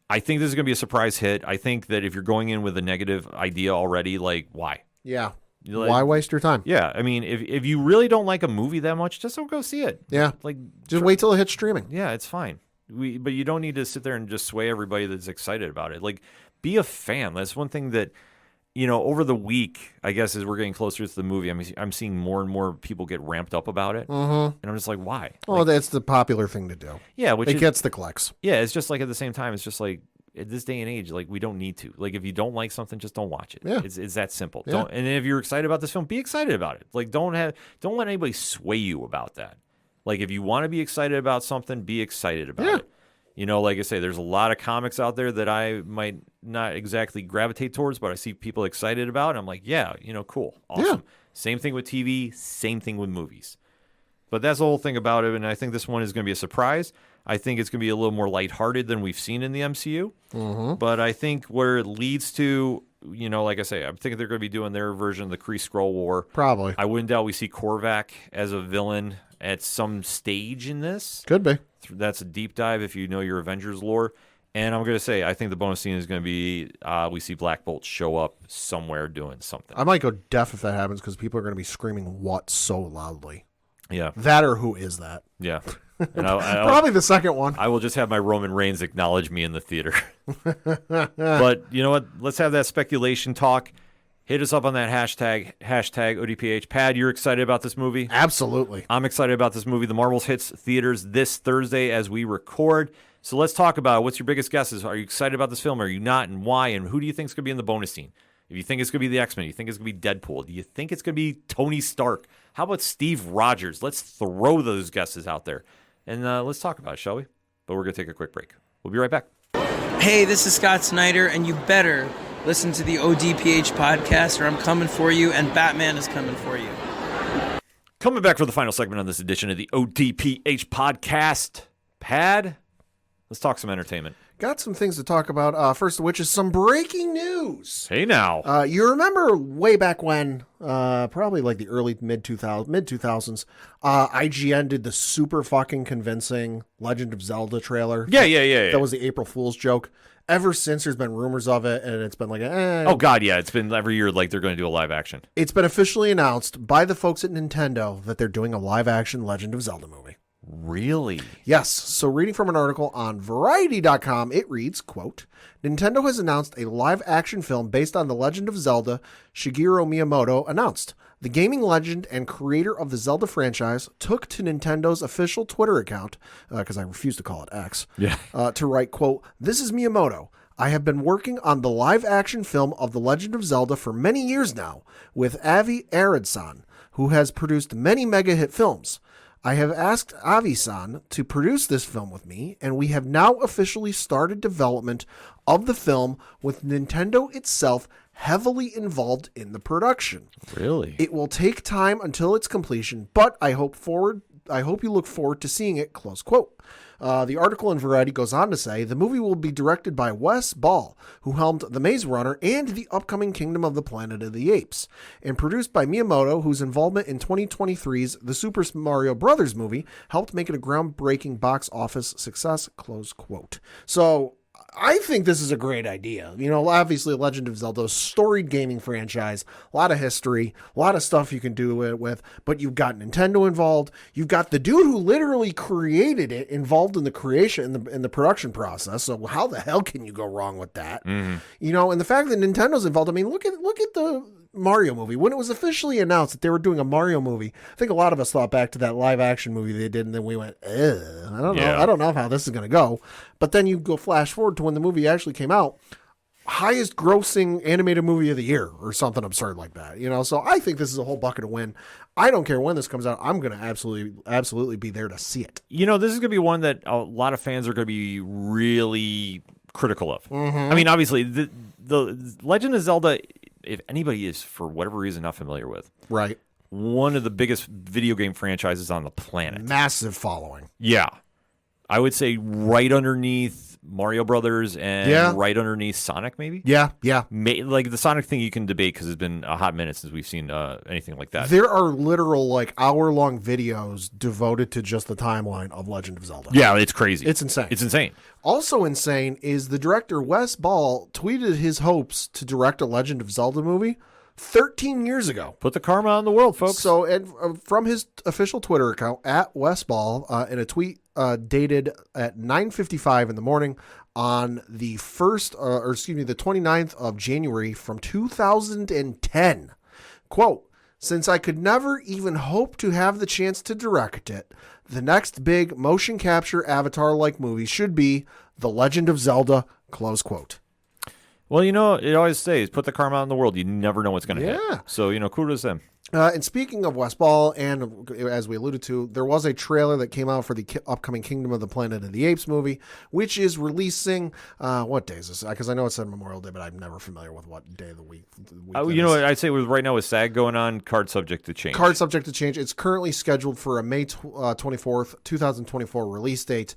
I think this is going to be a surprise hit. I think that if you're going in with a negative idea already, like, why? Yeah. Like, Why waste your time? Yeah, I mean, if you really don't like a movie that much, just don't go see it. Yeah. Like, Just wait till it hits streaming. yeah, it's fine. But you don't need to sit there and just sway everybody that's excited about it. Like, be a fan. That's one thing that, over the week, I guess, as we're getting closer to the movie, I'm seeing more and more people get ramped up about it. And I'm just like, why? Well, that's the popular thing to do. Yeah, It gets the clicks. Yeah, it's just like at the same time, it's just like, at this day and age, like, we don't need to. Like, if you don't like something, just don't watch it. Yeah. It's that simple. Yeah. And if you're excited about this film, be excited about it. Like, don't let anybody sway you about that. Like, if you want to be excited about something, be excited about it. Like I say, there's a lot of comics out there that I might not exactly gravitate towards, but I see people excited about, and I'm like, yeah, cool, awesome. Yeah. Same thing with TV, same thing with movies. But that's the whole thing about it, and I think this one is going to be a surprise. I think it's going to be a little more lighthearted than we've seen in the MCU. But I think where it leads to, like I say, I'm thinking they're going to be doing their version of the Kree Skrull War. Probably. I wouldn't doubt we see Korvac as a villain at some stage in this. Could be. That's a deep dive if you know your Avengers lore. And I'm going to say, I think the bonus scene is going to be we see Black Bolt show up somewhere doing something. I might go deaf if that happens because people are going to be screaming "what" so loudly. Yeah. That or who is that? Yeah. And Probably the second one. I will just have my Roman Reigns acknowledge me in the theater. But you know what? Let's have that speculation talk. Hit us up on that hashtag ODPH. Pad, you're excited about this movie? Absolutely. I'm excited about this movie. The Marvels hits theaters this Thursday as we record. So let's talk about it. What's your biggest guesses? Are you excited about this film? Are you not? And why? And who do you think is going to be in the bonus scene? If you think it's going to be the X-Men, you think it's going to be Deadpool, do you think it's going to be Tony Stark? How about Steve Rogers? Let's throw those guesses out there. And let's talk about it, shall we? But we're going to take a quick break. We'll be right back. Hey, this is Scott Snyder, and you better listen to the ODPH podcast, or I'm coming for you, and Batman is coming for you. Coming back for the final segment on this edition of the ODPH podcast. Pad, let's talk some entertainment. Got some things to talk about. First of which is some breaking news. Hey now. You remember way back when, probably like the early mid 2000s, IGN did the super fucking convincing Legend of Zelda trailer. Yeah. That was the April Fool's joke. Ever since, there's been rumors of it, and it's been like, Oh God, yeah. It's been every year like they're going to do a live action. It's been officially announced by the folks at Nintendo that they're doing a live action Legend of Zelda movie. Really? Yes. So reading from an article on Variety.com, it reads, quote, Nintendo has announced a live-action film based on The Legend of Zelda, Shigeru Miyamoto announced. The gaming legend and creator of the Zelda franchise took to Nintendo's official Twitter account, because I refuse to call it X, to write, quote, This is Miyamoto. I have been working on the live-action film of The Legend of Zelda for many years now with Avi Arad-san, who has produced many mega-hit films. I have asked Avi-san to produce this film with me, and we have now officially started development of the film with Nintendo itself heavily involved in the production. Really? It will take time until its completion, but I hope you look forward to seeing it, close quote. The article in Variety goes on to say the movie will be directed by Wes Ball, who helmed The Maze Runner and the upcoming Kingdom of the Planet of the Apes, and produced by Miyamoto, whose involvement in 2023's The Super Mario Bros. Movie helped make it a groundbreaking box office success, close quote. So I think this is a great idea. Obviously Legend of Zelda, storied gaming franchise, a lot of history, a lot of stuff you can do it with, but you've got Nintendo involved. You've got the dude who literally created it involved in the creation, in the production process. So how the hell can you go wrong with that? Mm-hmm. And the fact that Nintendo's involved, I mean, look at the Mario movie. When it was officially announced that they were doing a Mario movie, I think a lot of us thought back to that live action movie they did, and then we went, I don't know how this is going to go. But then you go flash forward to when the movie actually came out, highest grossing animated movie of the year or something absurd like that. So I think this is a whole bucket of win. I don't care when this comes out. I'm going to absolutely be there to see it. This is going to be one that a lot of fans are going to be really critical of. Mm-hmm. I mean, obviously the Legend of Zelda, if anybody is for whatever reason not familiar with, right, one of the biggest video game franchises on the planet. Massive following. Yeah. I would say right underneath Mario Brothers and right underneath Sonic, maybe? Yeah. Like the Sonic thing you can debate because it's been a hot minute since we've seen anything like that. There are literal like hour-long videos devoted to just the timeline of Legend of Zelda. Yeah, it's crazy. It's insane. It's insane. Also insane is the director Wes Ball tweeted his hopes to direct a Legend of Zelda movie 13 years ago. Put the karma on the world, folks. So, and from his official Twitter account at Wes Ball, in a tweet dated at 9:55 in the morning on the 29th of January from 2010, quote, "Since I could never even hope to have the chance to direct it, the next big motion capture Avatar-like movie should be The Legend of Zelda," close quote. Well, it always says, put the karma on the world. You never know what's going to hit. So, kudos to them. And speaking of West Ball, and as we alluded to, there was a trailer that came out for the upcoming Kingdom of the Planet of the Apes movie, which is releasing, what day is this? Because I know it said Memorial Day, but I'm never familiar with what day of the week. What I'd say right now with SAG going on, card subject to change. Card subject to change. It's currently scheduled for a May 24th, 2024 release date.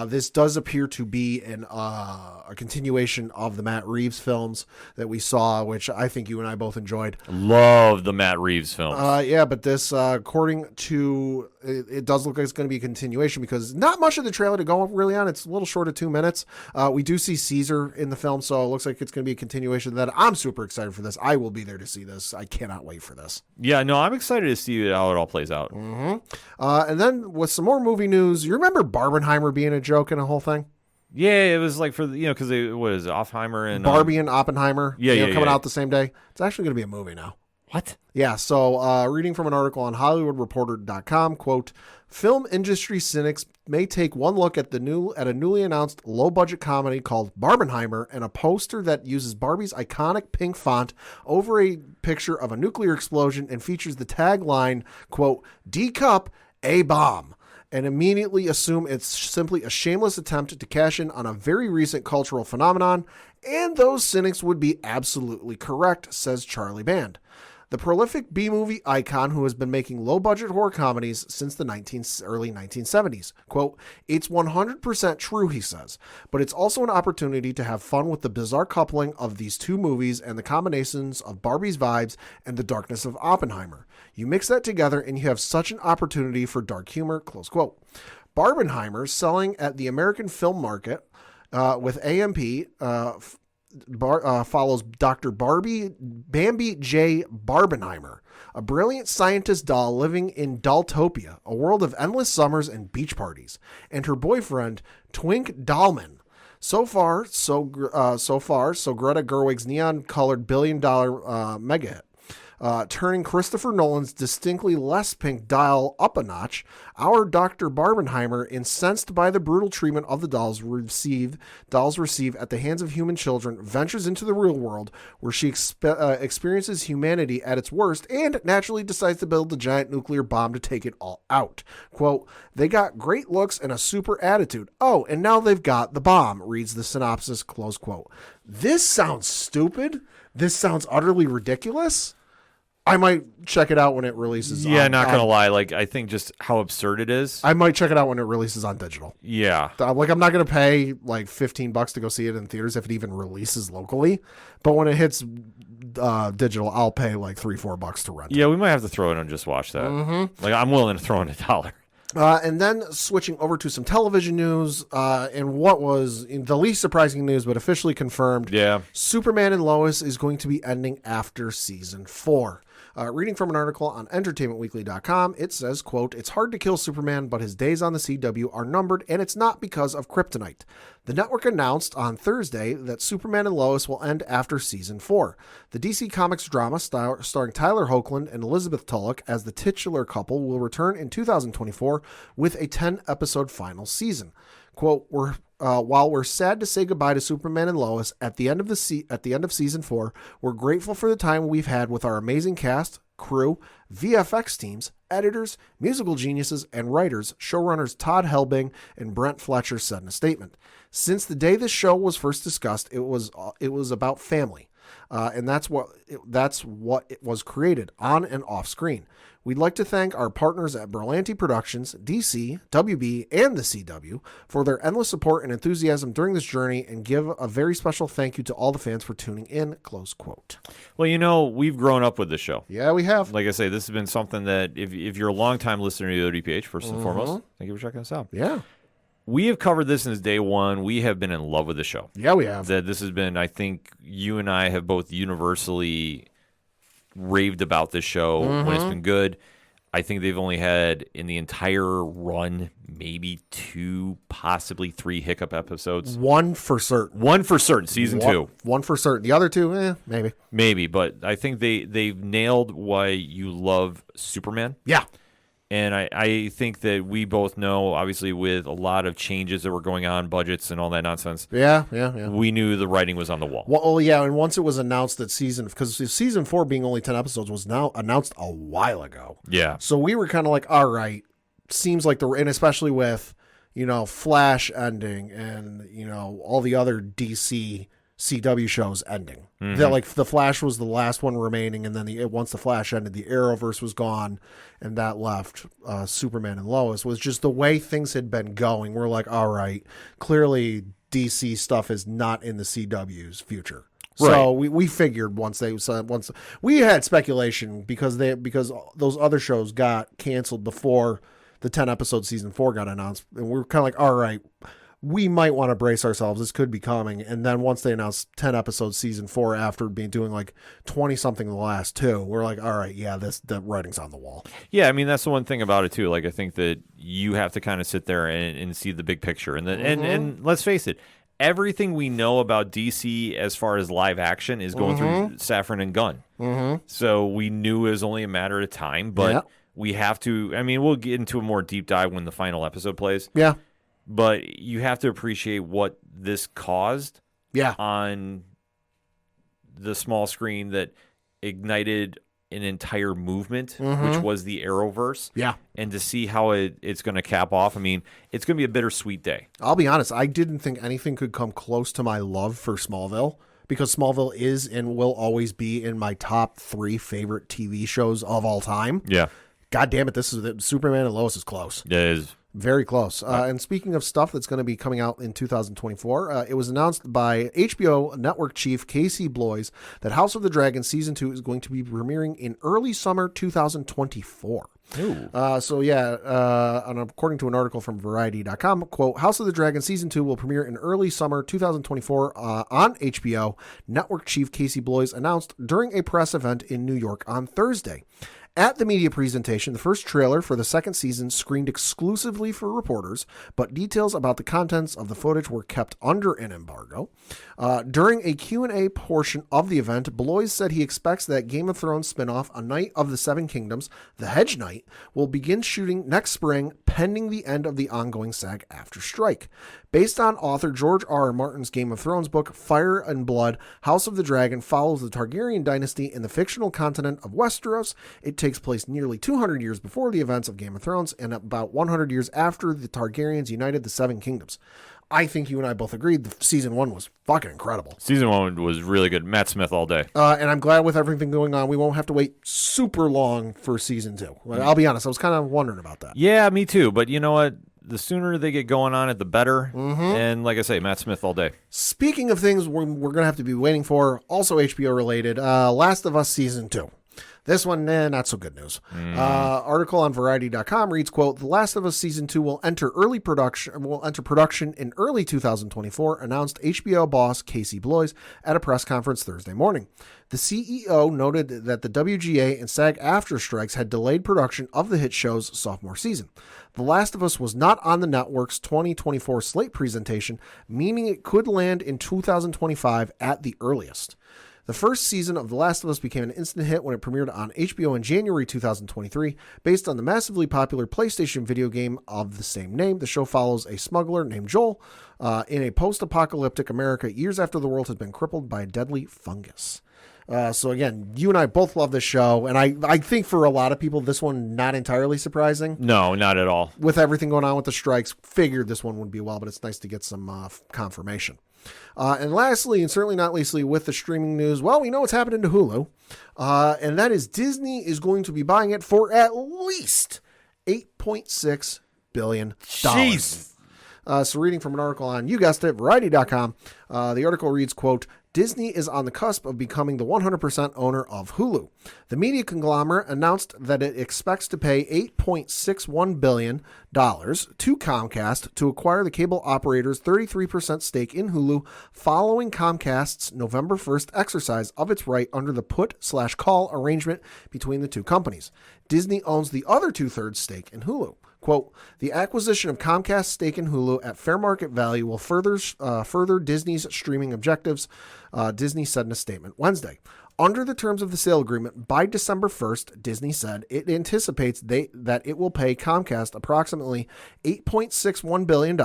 This does appear to be a continuation of the Matt Reeves films that we saw, which I think you and I both enjoyed. Love the Matt Reeves films. But this, according to, it does look like it's going to be a continuation because not much of the trailer to go really on. It's a little short of 2 minutes. We do see Caesar in the film, so it looks like it's going to be a continuation of that. I'm super excited for this. I will be there to see this. I cannot wait for this. Yeah, no, I'm excited to see how it all plays out. Mm-hmm. And then with some more movie news, you remember Barbenheimer being a joke in a whole thing? Yeah, it was like for because what is it, Oppenheimer and Barbie and Oppenheimer. Coming out the same day. It's actually going to be a movie now. What? Yeah, so reading from an article on HollywoodReporter.com, quote, "Film industry cynics may take one look at a newly announced low-budget comedy called Barbenheimer and a poster that uses Barbie's iconic pink font over a picture of a nuclear explosion and features the tagline, quote, D-Cup, A bomb, and immediately assume it's simply a shameless attempt to cash in on a very recent cultural phenomenon, and those cynics would be absolutely correct," says Charlie Band, the prolific B-movie icon who has been making low-budget horror comedies since the early 1970s. Quote, "It's 100% true," he says, "but it's also an opportunity to have fun with the bizarre coupling of these two movies and the combinations of Barbie's vibes and the darkness of Oppenheimer. You mix that together and you have such an opportunity for dark humor," close quote. Barbenheimer, selling at the American film market with AMP, follows Dr. Bambi J. Barbenheimer, a brilliant scientist doll living in Dolltopia, a world of endless summers and beach parties, and her boyfriend, Twink Dollman. So far, so Greta Gerwig's neon-colored billion-dollar mega hit. Turning Christopher Nolan's distinctly less pink dial up a notch, our Dr. Barbenheimer, incensed by the brutal treatment of the dolls receive at the hands of human children, ventures into the real world where she experiences humanity at its worst and naturally decides to build a giant nuclear bomb to take it all out. Quote, "They got great looks and a super attitude. Oh, and now they've got the bomb," reads the synopsis, close quote. This sounds stupid. This sounds utterly ridiculous. I might check it out when it releases. Yeah, not going to lie. Like, I think just how absurd it is. I might check it out when it releases on digital. Yeah. Like, I'm not going to pay like $15 to go see it in theaters if it even releases locally. But when it hits digital, I'll pay like $3-4 to rent it. Yeah, we might have to throw it and just watch that. Mm-hmm. Like, I'm willing to throw in $1. And then switching over to some television news, and what was the least surprising news, but officially confirmed. Yeah. Superman and Lois is going to be ending after season 4. Reading from an article on entertainmentweekly.com, it says, quote, "It's hard to kill Superman, but his days on the CW are numbered, and it's not because of kryptonite. The network announced on Thursday that Superman and Lois will end after season 4. The DC Comics drama starring Tyler Hoechlin and Elizabeth Tulloch as the titular couple will return in 2024 with a 10-episode final season. Quote, while we're sad to say goodbye to Superman and Lois at the end of season 4, we're grateful for the time we've had with our amazing cast, crew, VFX teams, editors, musical geniuses, and writers," showrunners Todd Helbing and Brent Fletcher said in a statement. "Since the day this show was first discussed, it was about family. and that's what it was created on and off screen. We'd like to thank our partners at Berlanti Productions, DC, WB, and the CW for their endless support and enthusiasm during this journey, and give a very special thank you to all the fans for tuning in, close quote. Well, we've grown up with this show. Yeah, we have. Like I say, this has been something that if you're a longtime listener to the ODPH, first and foremost, thank you for checking us out. Yeah. We have covered this since day one. We have been in love with the show. Yeah, we have. That this has been, I think you and I have both universally raved about this show when it's been good. I think they've only had in the entire run maybe 2, possibly 3 hiccup episodes. One for certain. Season 2. One for certain. The other 2, maybe. Maybe, but I think they've nailed why you love Superman. Yeah. And I think that we both know, obviously, with a lot of changes that were going on, budgets and all that nonsense. Yeah. We knew the writing was on the wall. Well, yeah, and once it was announced that because season 4 being only 10 episodes was now announced a while ago. Yeah. So we were kind of like, all right, seems like and especially with, Flash ending and, all the other DC CW shows ending. That like the Flash was the last one remaining, and then once the Flash ended, the Arrowverse was gone, and that left Superman and Lois. Was just the way things had been going. We're like, all right, clearly DC stuff is not in the CW's future. Right. So we figured once we had speculation because those other shows got canceled before the 10 episode season 4 got announced, and we were kind of like, all right, we might want to brace ourselves. This could be coming. And then once they announced 10 episodes season 4 after doing like 20 something the last 2, we're like, all right, yeah, the writing's on the wall. Yeah, I mean, that's the one thing about it too. Like, I think that you have to kind of sit there and see the big picture. And and let's face it, everything we know about DC as far as live action is going through Safran and Gunn. So we knew it was only a matter of time, but we have to, I mean, we'll get into a more deep dive when the final episode plays. Yeah. But you have to appreciate what this caused on the small screen that ignited an entire movement, which was the Arrowverse. Yeah. And to see how it's going to cap off, I mean, it's going to be a bittersweet day. I'll be honest, I didn't think anything could come close to my love for Smallville, because Smallville is and will always be in my top 3 favorite TV shows of all time. Yeah. God damn it, Superman and Lois is close. It is. Very close. And speaking of stuff that's going to be coming out in 2024, it was announced by HBO Network chief Casey Bloys that House of the Dragon Season 2 is going to be premiering in early summer 2024. And according to an article from Variety.com, quote, House of the Dragon Season 2 will premiere in early summer 2024 on HBO. Network chief Casey Bloys announced during a press event in New York on Thursday. At the media presentation, the first trailer for the second season screened exclusively for reporters, but details about the contents of the footage were kept under an embargo. During a Q&A portion of the event, Bloys said he expects that Game of Thrones spinoff A Knight of the Seven Kingdoms, The Hedge Knight, will begin shooting next spring, pending the end of the ongoing SAG-AFTRA strike. Based on author George R. R. Martin's Game of Thrones book, Fire and Blood, House of the Dragon follows the Targaryen dynasty in the fictional continent of Westeros. It takes place nearly 200 years before the events of Game of Thrones and about 100 years after the Targaryens united the Seven Kingdoms. I think you and I both agreed the season 1 was fucking incredible. Season 1 was really good. Matt Smith all day. And I'm glad with everything going on, we won't have to wait super long for season 2. I'll be honest, I was kind of wondering about that. Yeah, me too. But you know what? The sooner they get going on it, the better. And like I say, Matt Smith all day. Speaking of things we're going to have to be waiting for, also HBO related, Last of Us Season 2. This one, not so good news. Article on Variety.com reads, quote, The Last of Us Season 2 will enter production in early 2024, announced HBO boss Casey Bloys at a press conference Thursday morning. The CEO noted that the WGA and SAG-AFTRA strikes had delayed production of the hit show's sophomore season. The Last of Us was not on the network's 2024 slate presentation, meaning it could land in 2025 at the earliest. The first season of The Last of Us became an instant hit when it premiered on HBO in January 2023. Based on the massively popular PlayStation video game of the same name, the show follows a smuggler named Joel in a post-apocalyptic America years after the world has been crippled by a deadly fungus. So again, you and I both love this show, and I think for a lot of people, this one not entirely surprising. No, not at all. With everything going on with the strikes, figured this one would be well, but it's nice to get some confirmation. And lastly, and certainly not leastly, with the streaming news, well, we know what's happening to Hulu. And that is Disney is going to be buying it for at least $8.6 billion. Jeez. So reading from an article on, you guessed it, Variety.com, the article reads, quote, Disney is on the cusp of becoming the 100% owner of Hulu. The media conglomerate announced that it expects to pay $8.61 billion to Comcast to acquire the cable operator's 33% stake in Hulu following Comcast's November 1st exercise of its right under the put/call arrangement between the two companies. Disney owns the other 2/3 stake in Hulu. Quote, the acquisition of Comcast's stake in Hulu at fair market value will further Disney's streaming objectives, Disney said in a statement Wednesday. Under the terms of the sale agreement, by December 1st, Disney said it anticipates that it will pay Comcast approximately $8.61 billion,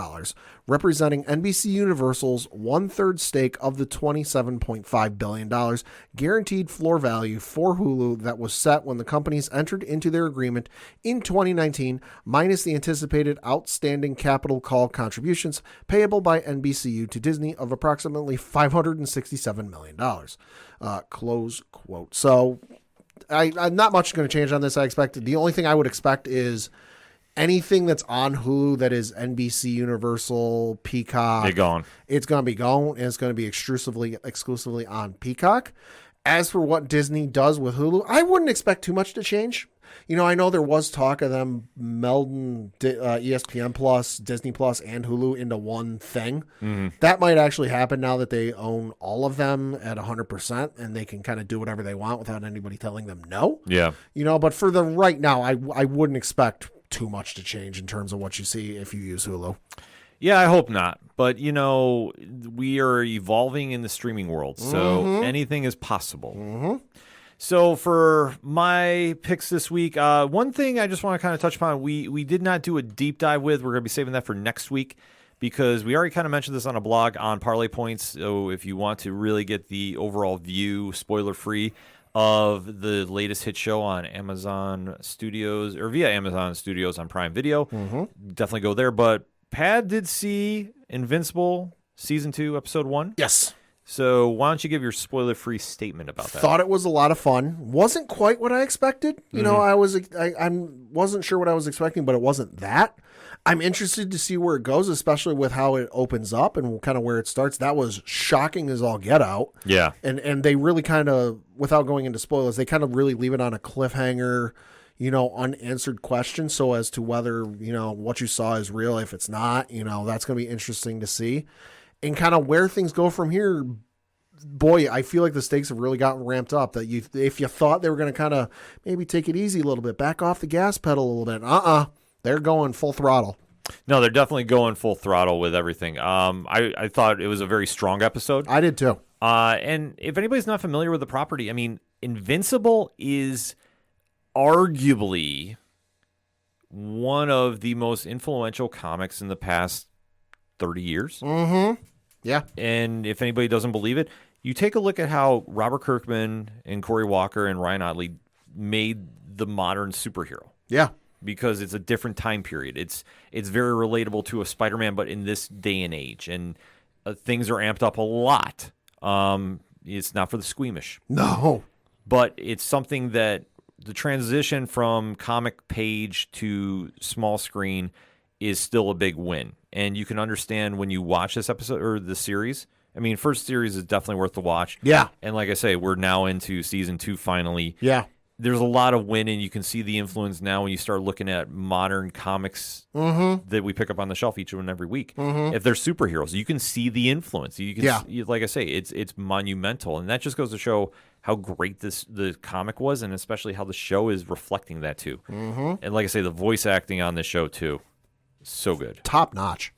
representing NBC Universal's 1/3 stake of the $27.5 billion guaranteed floor value for Hulu that was set when the companies entered into their agreement in 2019, minus the anticipated outstanding capital call contributions payable by NBCU to Disney of approximately $567 million. Close quote. So I'm not much going to change on this. I expect the only thing I would expect is anything that's on Hulu that is NBC Universal, Peacock. They're gone. It's going to be gone, and it's going to be exclusively on Peacock. As for what Disney does with Hulu, I wouldn't expect too much to change. You know, I know there was talk of them melding ESPN Plus, Disney Plus, and Hulu into one thing. Mm-hmm. That might actually happen now that they own all of them at 100%, and they can kind of do whatever they want without anybody telling them no. Yeah. You know, but for the right now, I wouldn't expect too much to change in terms of what you see if you use Hulu. Yeah, I hope not. But, you know, we are evolving in the streaming world, so anything is possible. Mm-hmm. So for my picks this week, one thing I just want to kind of touch upon, we did not do a deep dive with. We're going to be saving that for next week because we already kind of mentioned this on a blog on Parlay Points. So if you want to really get the overall view, spoiler-free, of the latest hit show on Amazon Studios or via Amazon Studios on Prime Video, definitely go there. But Pad did see Invincible Season 2, Episode 1. Yes. So why don't you give your spoiler-free statement about that? Thought it was a lot of fun. Wasn't quite what I expected. You know, I wasn't sure what I was expecting, but it wasn't that. I'm interested to see where it goes, especially with how it opens up and kind of where it starts. That was shocking as all get out. Yeah. And they really kind of, without going into spoilers, they kind of really leave it on a cliffhanger, you know, unanswered question. So as to whether, you know, what you saw is real, if it's not, you know, that's going to be interesting to see. And kind of where things go from here, boy, I feel like the stakes have really gotten ramped up. That if you thought they were going to kind of maybe take it easy a little bit, back off the gas pedal a little bit, they're going full throttle. No, they're definitely going full throttle with everything. I thought it was a very strong episode. I did too. And if anybody's not familiar with the property, I mean, Invincible is arguably one of the most influential comics in the past 30 years. Mm-hmm. Yeah. And if anybody doesn't believe it, you take a look at how Robert Kirkman and Cory Walker and Ryan Ottley made the modern superhero. Yeah. Because it's a different time period. It's very relatable to a Spider-Man, but in this day and age. And things are amped up a lot. It's not for the squeamish. No. But it's something that the transition from comic page to small screen is still a big win. And you can understand when you watch this episode or the series. I mean, first series is definitely worth the watch. Yeah. And like I say, we're now into season 2 finally. Yeah. There's a lot of win, and you can see the influence now when you start looking at modern comics that we pick up on the shelf each and every week. If they're superheroes, you can see the influence. You can, like I say, it's monumental, and that just goes to show how great the comic was, and especially how the show is reflecting that too. And like I say, the voice acting on this show too, so good, top notch.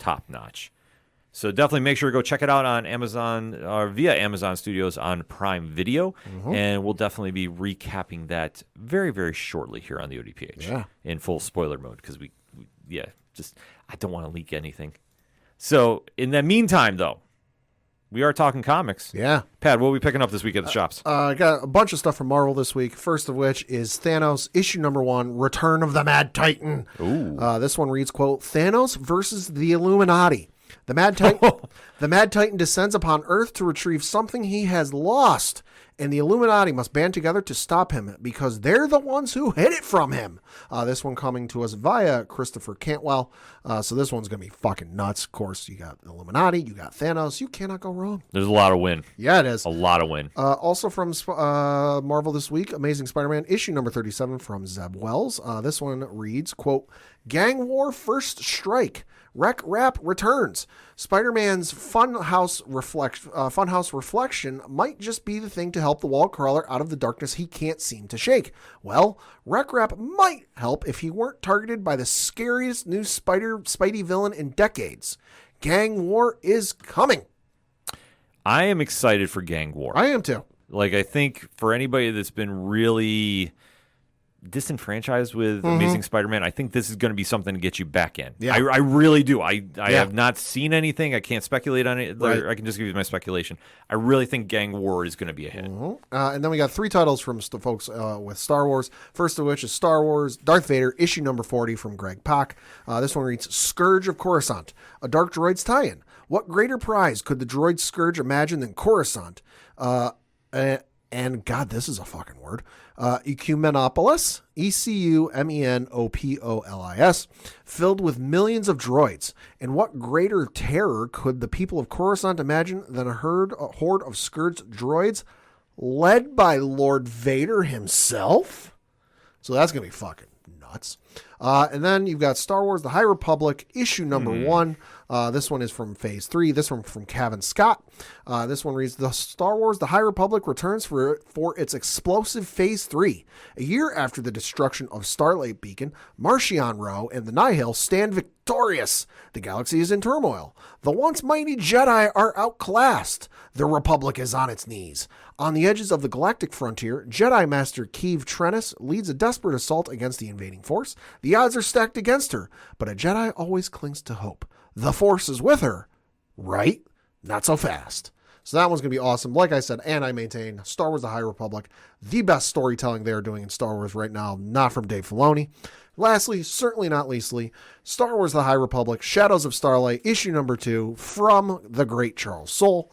So definitely make sure to go check it out on Amazon or via Amazon Studios on Prime Video. And we'll definitely be recapping that very, very shortly here on the ODPH in full spoiler mode because I don't want to leak anything. So in the meantime, though, we are talking comics. Yeah. Pat, what are we picking up this week at the shops? I got a bunch of stuff from Marvel this week. First of which is Thanos, issue number 1, Return of the Mad Titan. Ooh. This one reads, quote, Thanos versus the Illuminati. The Mad Titan descends upon Earth to retrieve something he has lost, and the Illuminati must band together to stop him because they're the ones who hid it from him. This one coming to us via Christopher Cantwell. So this one's going to be fucking nuts. Of course, you got the Illuminati, you got Thanos. You cannot go wrong. There's a lot of win. Yeah, it is. A lot of win. Also from Marvel this week, Amazing Spider-Man issue number 37 from Zeb Wells. This one reads, quote, Gang War First Strike. Wreck Rap returns. Spider-Man's funhouse reflection might just be the thing to help the wall crawler out of the darkness he can't seem to shake. Well, Wreck Rap might help if he weren't targeted by the scariest new Spidey villain in decades. Gang War is coming. I am excited for Gang War. I am too. Like, I think for anybody that's been really disenfranchised with Amazing Spider-Man, I think this is going to be something to get you back in. Yeah. I really do. I have not seen anything. I can't speculate on it. Right. I can just give you my speculation. I really think Gang War is going to be a hit. And then we got 3 titles from folks with Star Wars. First of which is Star Wars Darth Vader, issue number 40 from Greg Pak. This one reads, Scourge of Coruscant, a Dark Droids tie-in. What greater prize could the droid Scourge imagine than Coruscant? And God, this is a fucking word. Ecumenopolis, Ecumenopolis, filled with millions of droids. And what greater terror could the people of Coruscant imagine than a horde of Scourge droids led by Lord Vader himself? So that's going to be fucking nuts. And then you've got Star Wars The High Republic, issue number 1. This one is from Phase 3. This one from Kevin Scott. This one reads, The Star Wars The High Republic returns for its explosive Phase 3. A year after the destruction of Starlight Beacon, Marchion Ro and the Nihil stand victorious. The galaxy is in turmoil. The once mighty Jedi are outclassed. The Republic is on its knees. On the edges of the galactic frontier, Jedi Master Keeve Trennis leads a desperate assault against the invading Force. The odds are stacked against her, but a Jedi always clings to hope. The Force is with her, right? Not so fast. So that one's going to be awesome. Like I said, and I maintain, Star Wars The High Republic, the best storytelling they're doing in Star Wars right now, not from Dave Filoni. Lastly, certainly not leastly, Star Wars The High Republic, Shadows of Starlight, issue number 2 from the great Charles Soule.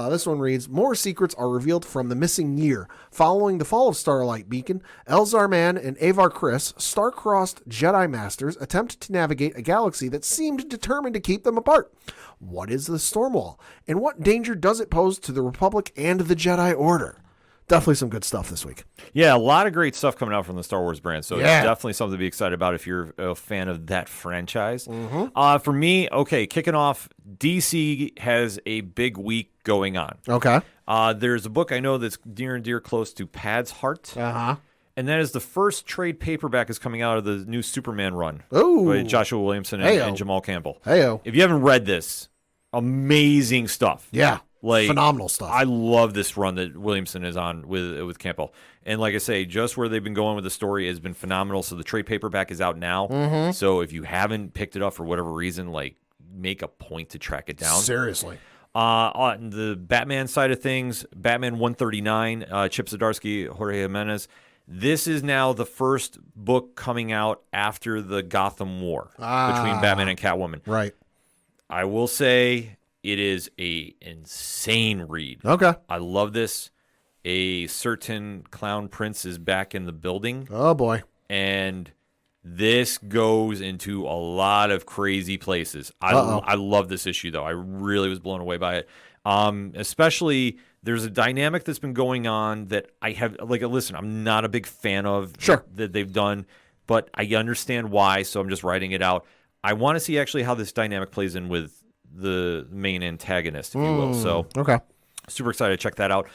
This one reads, more secrets are revealed from the missing year. Following the fall of Starlight Beacon, Elzar Mann and Avar Kriss, star-crossed Jedi Masters, attempt to navigate a galaxy that seemed determined to keep them apart. What is the Stormwall, and what danger does it pose to the Republic and the Jedi Order? Definitely some good stuff this week. Yeah, a lot of great stuff coming out from the Star Wars brand. So Yeah. it's definitely something to be excited about if you're a fan of that franchise. For me, okay, kicking off, DC has a big week going on. Okay. There's a book I know that's near and dear close to Pad's heart. Uh-huh. And that is the first trade paperback is coming out of the new Superman run Ooh. by Joshua Williamson and Jamal Campbell. Heyo. If you haven't read this, amazing stuff. Yeah. Like, phenomenal stuff. I love this run that Williamson is on with Campbell. And like I say, just where they've been going with the story has been phenomenal. So the trade paperback is out now. So if you haven't picked it up for whatever reason, like, make a point to track it down. Seriously. On the Batman side of things, Batman 139, Chip Zdarsky, Jorge Jimenez. This is now the first book coming out after the Gotham War between Batman and Catwoman. Right. I will say it is a insane read. Okay. I love this. A certain clown prince is back in the building, Oh, boy. and this goes into a lot of crazy places. Uh-oh. I love this issue, though. I really was blown away by it. Especially, there's a dynamic that's been going on that I have, like, listen, I'm not a big fan of Sure. that they've done, but I understand why, so I'm just writing it out. I want to see actually how this dynamic plays in with the main antagonist, if you will. So Okay. super excited to check that out.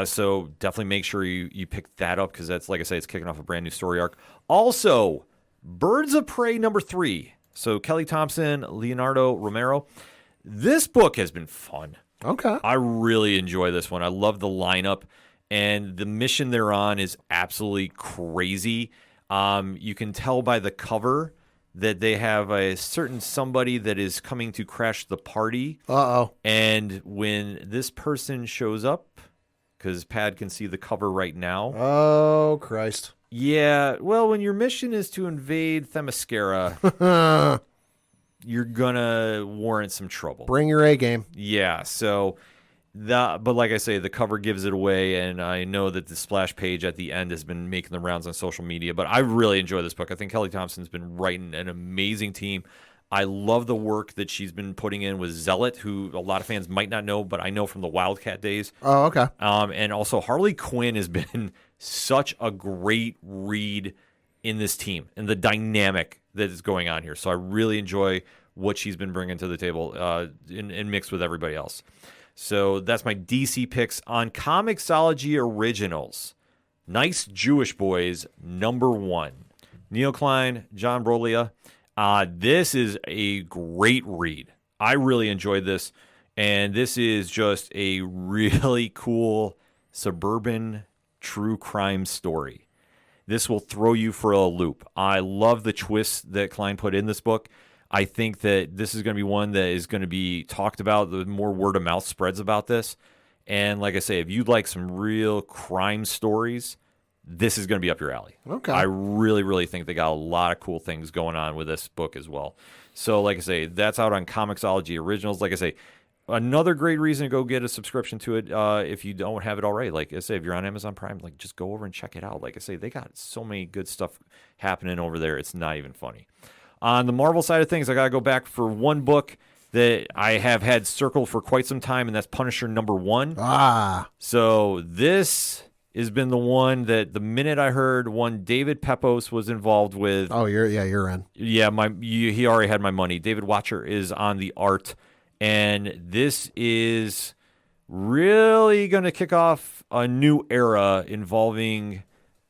So definitely make sure you pick that up because that's, like I say, it's kicking off a brand new story arc. Also, Birds of Prey number 3. So Kelly Thompson, Leonardo Romero. This book has been fun. Okay. I really enjoy this one. I love the lineup, and the mission they're on is absolutely crazy. You can tell by the cover that they have a certain somebody that is coming to crash the party. Uh-oh. And when this person shows up, because Pad can see the cover right now. Oh, Christ. Yeah, well, when your mission is to invade Themyscira, you're gonna warrant some trouble. Bring your A game. Yeah, so but like I say, the cover gives it away, and I know that the splash page at the end has been making the rounds on social media, but I really enjoy this book. I think Kelly Thompson's been writing an amazing team. I love the work that she's been putting in with Zealot, who a lot of fans might not know, but I know from the Wildcat days. Oh, okay. And also Harley Quinn has been such a great read in this team and the dynamic that is going on here. So I really enjoy what she's been bringing to the table in mix with everybody else. So that's my DC picks. On Comixology Originals, Nice Jewish Boys, #1. Neil Klein, John Broglia. This is a great read. I really enjoyed this. And this is just a really cool suburban true crime story. This will throw you for a loop. I love the twists that Klein put in this book. I think that this is going to be one that is going to be talked about. The more word of mouth spreads about this. And like I say, if you'd like some real crime stories, this is going to be up your alley. Okay. I really, really think they got a lot of cool things going on with this book as well. So like I say, that's out on Comixology Originals. Like I say, another great reason to go get a subscription to it if you don't have it already. Like I say, if you're on Amazon Prime, like just go over and check it out. Like I say, they got so many good stuff happening over there. It's not even funny. On the Marvel side of things, I got to go back for one book that I have had circled for quite some time, and that's Punisher #1. So this has been the one that the minute I heard one David Pepos was involved with. Oh, you're in. Yeah, he already had my money. David Watcher is on the art, and this is really going to kick off a new era involving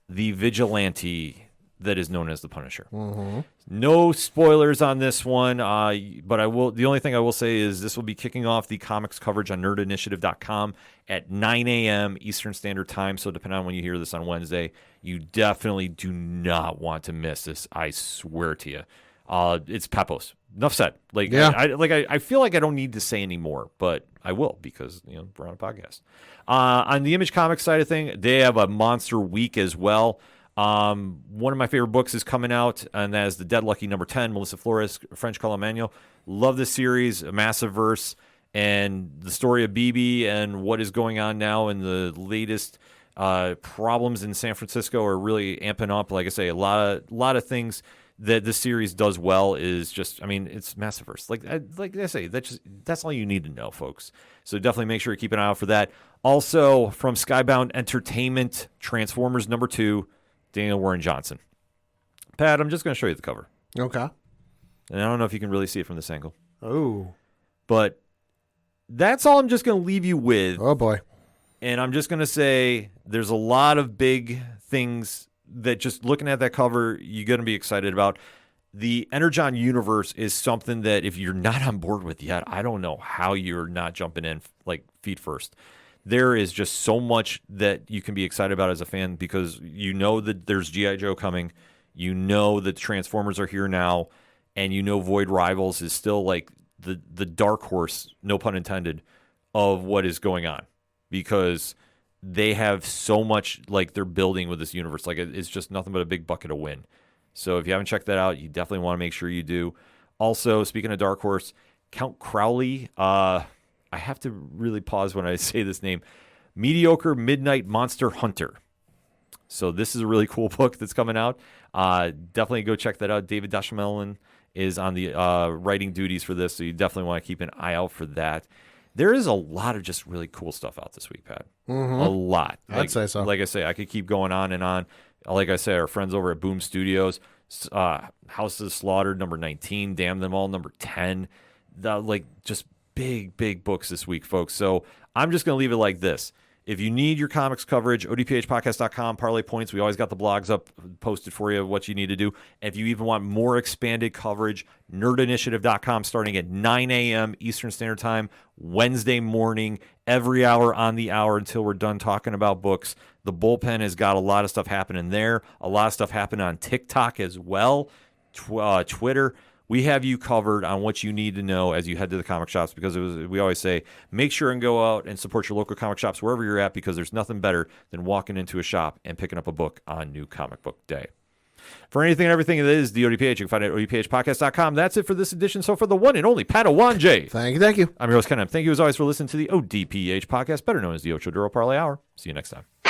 the vigilante that is known as the Punisher. Mm-hmm. No spoilers on this one, but I will. The only thing I will say is this will be kicking off the comics coverage on nerdinitiative.com at 9 a.m. Eastern Standard Time. So depending on when you hear this on Wednesday, you definitely do not want to miss this. I swear to you. It's Pepos. Enough said. Yeah. I feel like I don't need to say any more, but I will because we're on a podcast. On the Image Comics side of thing, they have a monster week as well. One of my favorite books is coming out, and that is The Dead Lucky #10, Melissa Flores, French Color Manual. Love this series, a massive verse, and the story of BB and what is going on now and the latest problems in San Francisco are really amping up. Like I say, a lot of things that this series does well is just, it's massive verse. Like I say, that's all you need to know, folks. So definitely make sure you keep an eye out for that. Also, from Skybound Entertainment, Transformers #2, Daniel Warren Johnson. Pat, I'm just going to show you the cover. Okay. And I don't know if you can really see it from this angle. Oh. But that's all I'm just going to leave you with. Oh, boy. And I'm just going to say there's a lot of big things that just looking at that cover, you're going to be excited about. The Energon universe is something that if you're not on board with yet, I don't know how you're not jumping in like feet first. There is just so much that you can be excited about as a fan because you know that there's G.I. Joe coming. You know that Transformers are here now. And you know Void Rivals is still like the dark horse, no pun intended, of what is going on. Because they have so much like they're building with this universe. Like it's just nothing but a big bucket of win. So if you haven't checked that out, you definitely want to make sure you do. Also, speaking of Dark Horse, Count Crowley, I have to really pause when I say this name. Mediocre Midnight Monster Hunter. So this is a really cool book that's coming out. Definitely go check that out. David Dashamelin is on the writing duties for this, so you definitely want to keep an eye out for that. There is a lot of just really cool stuff out this week, Pat. Mm-hmm. A lot. I'd say so. Like I say, I could keep going on and on. Like I say, our friends over at Boom Studios, House of Slaughtered #19, Damn Them All #10. Just big books this week, folks. So I'm just going to leave it like this. If you need your comics coverage, odphpodcast.com, Parlay Points. We always got the blogs up posted for you, what you need to do. If you even want more expanded coverage, nerdinitiative.com starting at 9 a.m. Eastern Standard Time, Wednesday morning, every hour on the hour until we're done talking about books. The bullpen has got a lot of stuff happening there, a lot of stuff happening on TikTok as well, Twitter. We have you covered on what you need to know as you head to the comic shops because we always say, make sure and go out and support your local comic shops wherever you're at because there's nothing better than walking into a shop and picking up a book on New Comic Book Day. For anything and everything that is the ODPH, you can find it at odphpodcast.com. That's it for this edition. So for the one and only Padawan J. Thank you. I'm your host, Ken. Thank you as always for listening to the ODPH podcast, better known as the Ocho Duro Parlay Hour. See you next time.